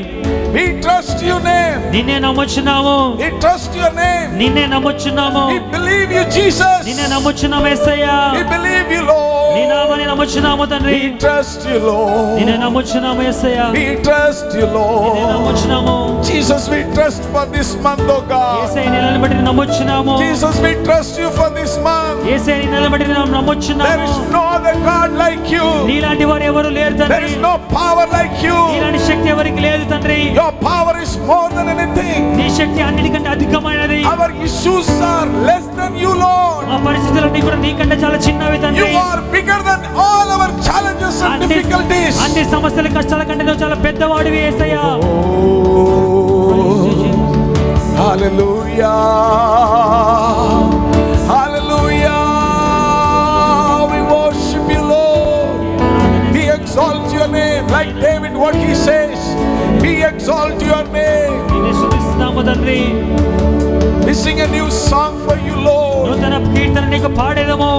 S3: We trust your name.
S1: నిన్నే నమ్ముచున్నాము.
S3: We trust your name.
S1: నిన్నే నమ్ముచున్నాము.
S3: We believe you, Jesus.
S1: నిన్నే నమ్ముచున్నాము యేసయ్యా.
S3: We believe you, Lord.
S1: నీ నామమున నమ్ముచున్నాము తండ్రి.
S3: We trust you, Lord.
S1: నిన్నే నమ్ముచున్నాము యేసయ్యా.
S3: We trust you,
S1: నిన్నే
S3: Lord.
S1: నమ్ముచున్నాము.
S3: Jesus, we trust for this month, oh God.
S1: యేసయ్య నిన్ను బట్టి నమ్ముచున్నాము.
S3: Jesus, we trust you for this month.
S1: యేసయ్య నిన్ను బట్టి
S3: There
S1: నమ్ముచున్నాము.
S3: is no other God like you.
S1: నీలాంటి వారు ఎవరు లేరు
S3: There
S1: తండ్రి.
S3: is no power like you.
S1: నీలాంటి శక్తి ఎవరికి లేదు తండ్రి.
S3: Your power is more than anything.
S1: నీ శక్తి అన్నిటికంటే అధికమైనది.
S3: Our issues are less than you, Lord.
S1: ఆ పరిస్థితులన్నీ కూడా నీకంటే చాలా చిన్నవి తండ్రి.
S3: You are bigger than all our challenges and difficulties.
S1: అన్ని సమస్యల కష్టాల కంటే నువ్వు చాలా పెద్దవాడివి యేసయ్యా.
S3: Hallelujah. Hallelujah. We worship you, Lord. We exalt your name. Like David, what he says, we exalt your name.
S1: నిన్ను స్తుతిస్తున్నాము తండ్రి.
S3: We sing a new song for you, Lord.
S1: నూతన కీర్తన నీకు పాడేదము.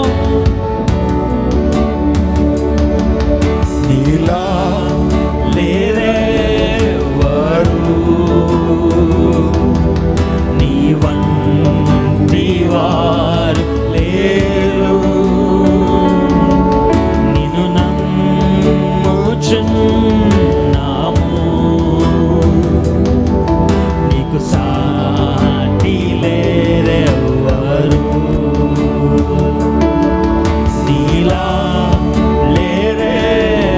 S3: నీలా
S1: లేరెవరు నీ వంటి వారు లేరు. నిన్ను నమ్ముచున్నాము, నీకు సాటి లేరెవరు. నీలా లేరెవరు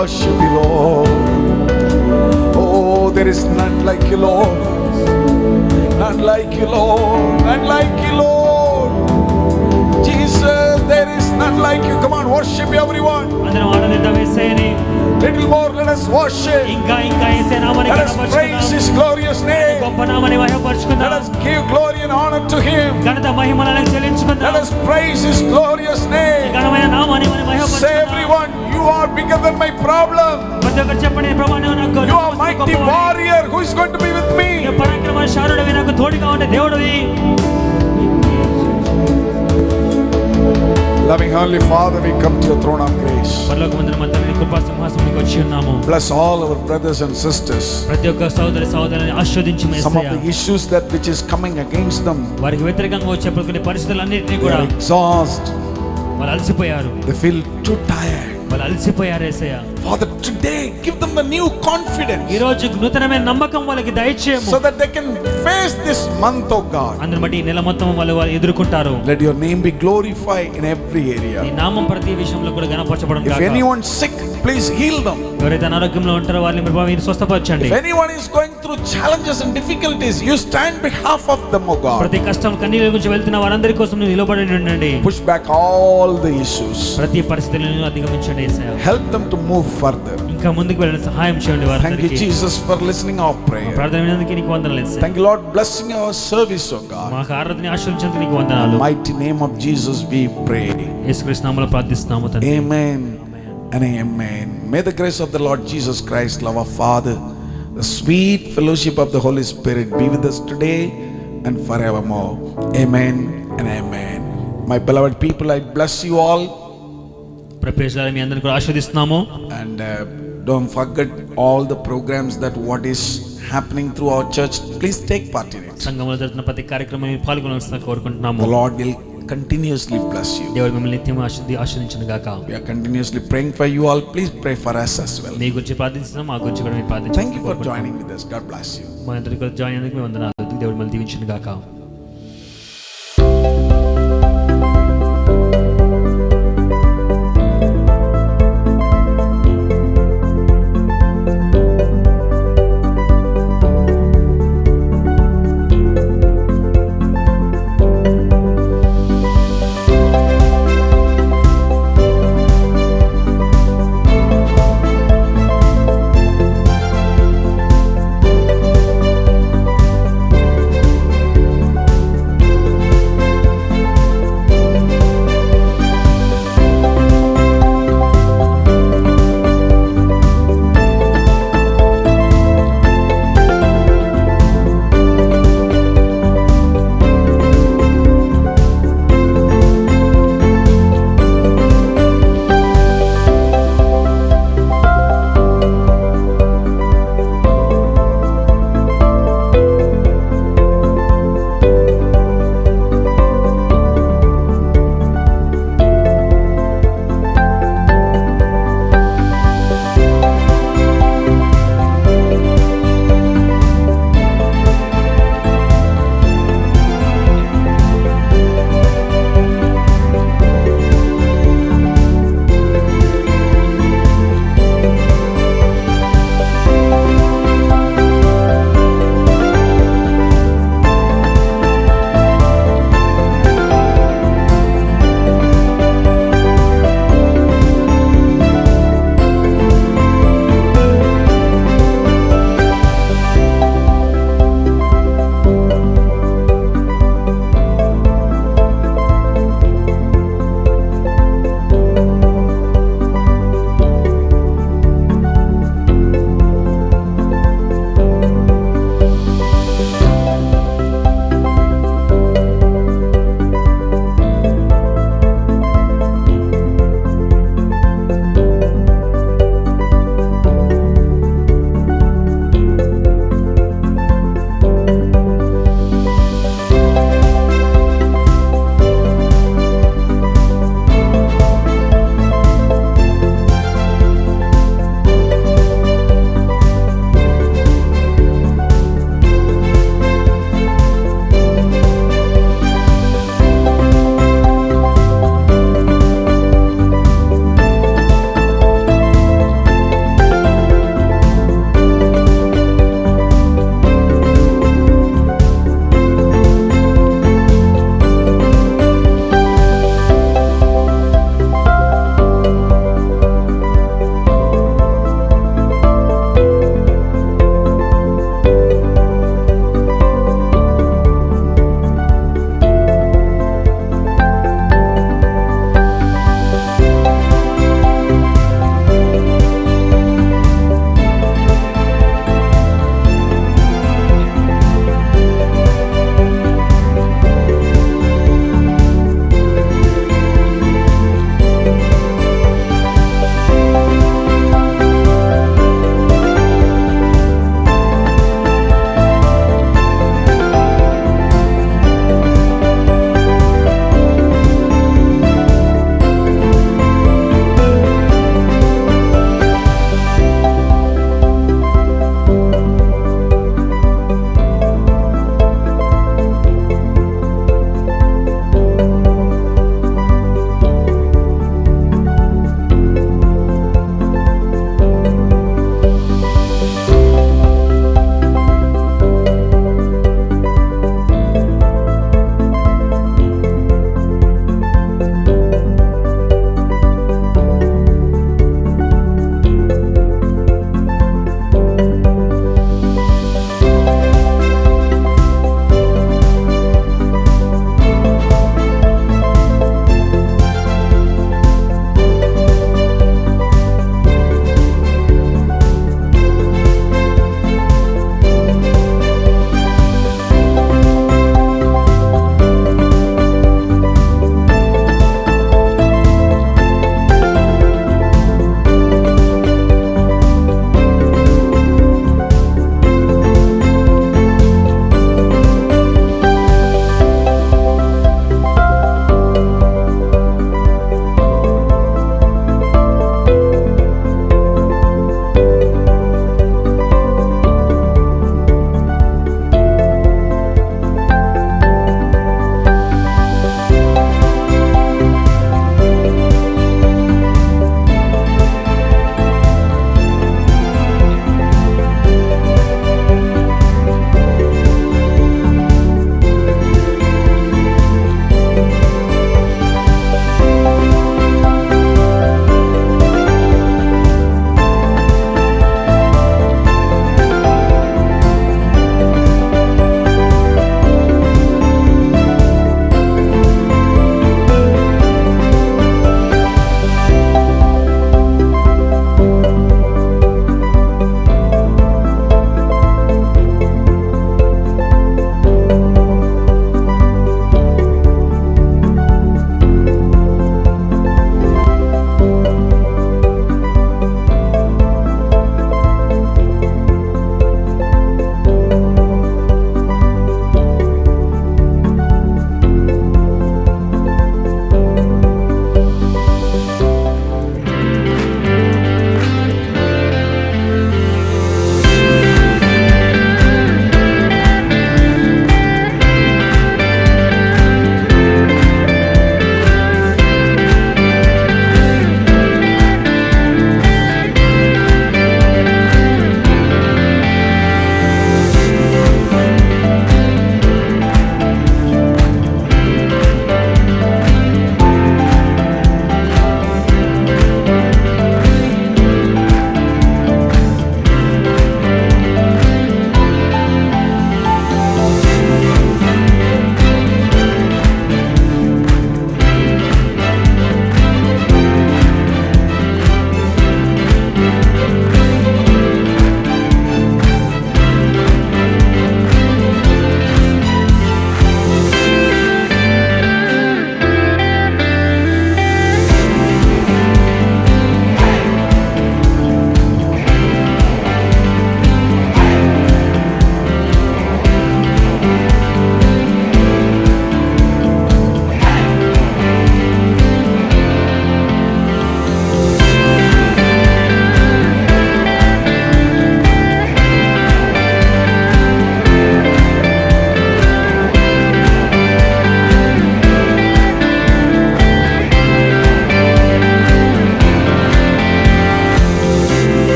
S3: worship you, Lord. Oh, there is none like you, Lord. None like you, Lord. None like you, Lord. Jesus, there is none like you. Come on, worship everyone.
S1: అందరం ఆనందిద్దాం యేసయ్యని.
S3: Little more, let us worship.
S1: ఇంకా యేసయ్య నామముని
S3: Let us praise His glorious name.
S1: గొప్ప నామముని మహిమపరచుకుందాం.
S3: Let us give glory and honor to Him.
S1: ఘనత మహిమలను చెల్లించుకుందాం.
S3: Let us praise His glorious name.
S1: ఘనమైన నామముని మనం
S3: Say
S1: మహిమపరచుకుందాం.
S3: everyone, you are bigger than my problem.
S1: ప్రతి ఒక్కరు చెప్పండి, ప్రభువా నీవు నాకు
S3: You are mighty warrior. Who is going to be with me?
S1: నీవు పరాక్రమశాలుడివి, నాకు తోడుగా ఉండే దేవుడివి.
S3: Loving Heavenly Father, we come to your throne of grace.
S1: పరలోకమందున మన తండ్రి కృపా సింహాసనానికి వచ్చి ఉన్నాము.
S3: Bless all our brothers and sisters.
S1: ప్రతి ఒక్క సోదరి సోదరుని ఆశీర్వదించు
S3: Some of
S1: Yesayya.
S3: the issues that which is coming against them,
S1: వారికి వ్యతిరేకంగా వచ్చే కొన్ని పరిస్థితులన్నింటినీ
S3: they
S1: కూడా
S3: are exhausted.
S1: వాళ్ళు అలసిపోయారు.
S3: They feel too tired.
S1: వాళ్ళు అలసిపోయారు యేసయ్య.
S3: Father, today give them the new confidence
S1: ఈ రోజు నూతనమైన నమ్మకం వాళ్ళకి దయచేయము.
S3: so that they can face this month, oh God.
S1: అందరి బట్టి ఈ నెల మొత్తం వాళ్ళు ఎదుర్కొంటారు.
S3: Let your name be glorified in every area.
S1: ఈ నామం ప్రతి విషయంలో కూడా ఘనపరచబడును
S3: If
S1: గాక.
S3: anyone sick, please heal them.
S1: ఎవరైతే అనారోగ్యంలో ఉంటారో వారిని ప్రభువా మీరు స్వస్థపరచండి.
S3: If anyone is going through challenges and difficulties, you stand behalf of them, oh God.
S1: ప్రతి కష్టం కన్నీళ్ళ గురించి వెళ్తున్న వారందరి కోసం నువ్వు నిలబడి ఉండండి.
S3: Push back all the issues.
S1: ప్రతి పరిస్థితులను అధిగమించండి యేసయ్య.
S3: Help them to move further.
S1: ఇంకా ముందుకు వెళ్ళడానికి సహాయం చేయండి
S3: Thank you,
S1: వారందరికీ.
S3: Jesus, for listening our prayer.
S1: ప్రార్థన వినందుకు నీకు వందనాలు యేసయ్య.
S3: Thank you, Lord, blessing our service, oh God.
S1: మాకు ఆరాధన ఆశీర్వదించేందుకు నీకు వందనాలు.
S3: Mighty name of Jesus we pray.
S1: యేసుక్రీస్తు నామములో ప్రార్థిస్తున్నాము తండ్రి.
S3: Amen and amen. May the grace of the Lord Jesus Christ, love of Father, the sweet fellowship of the Holy Spirit be with us today and forevermore. Amen and amen. My beloved people, I bless you all.
S1: ప్రపేశాలు మీ అందరిని కూడా ఆశీర్వదిస్తున్నాము.
S3: And don't forget all the programs that what is happening through our church. Please take part in it.
S1: సంఘంలో జరుగుతున్న ప్రతి కార్యక్రమంలో పాల్గొనాల్సిన కోరుకుంటున్నాము.
S3: The Lord will continuously bless you.
S1: దేవుడు మిమ్మల్ని నిత్యం ఆశీర్వదించును గాక.
S3: We are continuously praying for you all. Please pray for us as well.
S1: మీ గురించి ప్రార్థిస్తున్నాం, మా గురించి కూడా మీరు
S3: Thank you for
S1: ప్రార్థించండి.
S3: joining with us. God bless you.
S1: మా అందరికీ జాయిన్ అయినందుకు మీ వందనాలు. దేవుడు మిమ్మల్ని దీవించును గాక.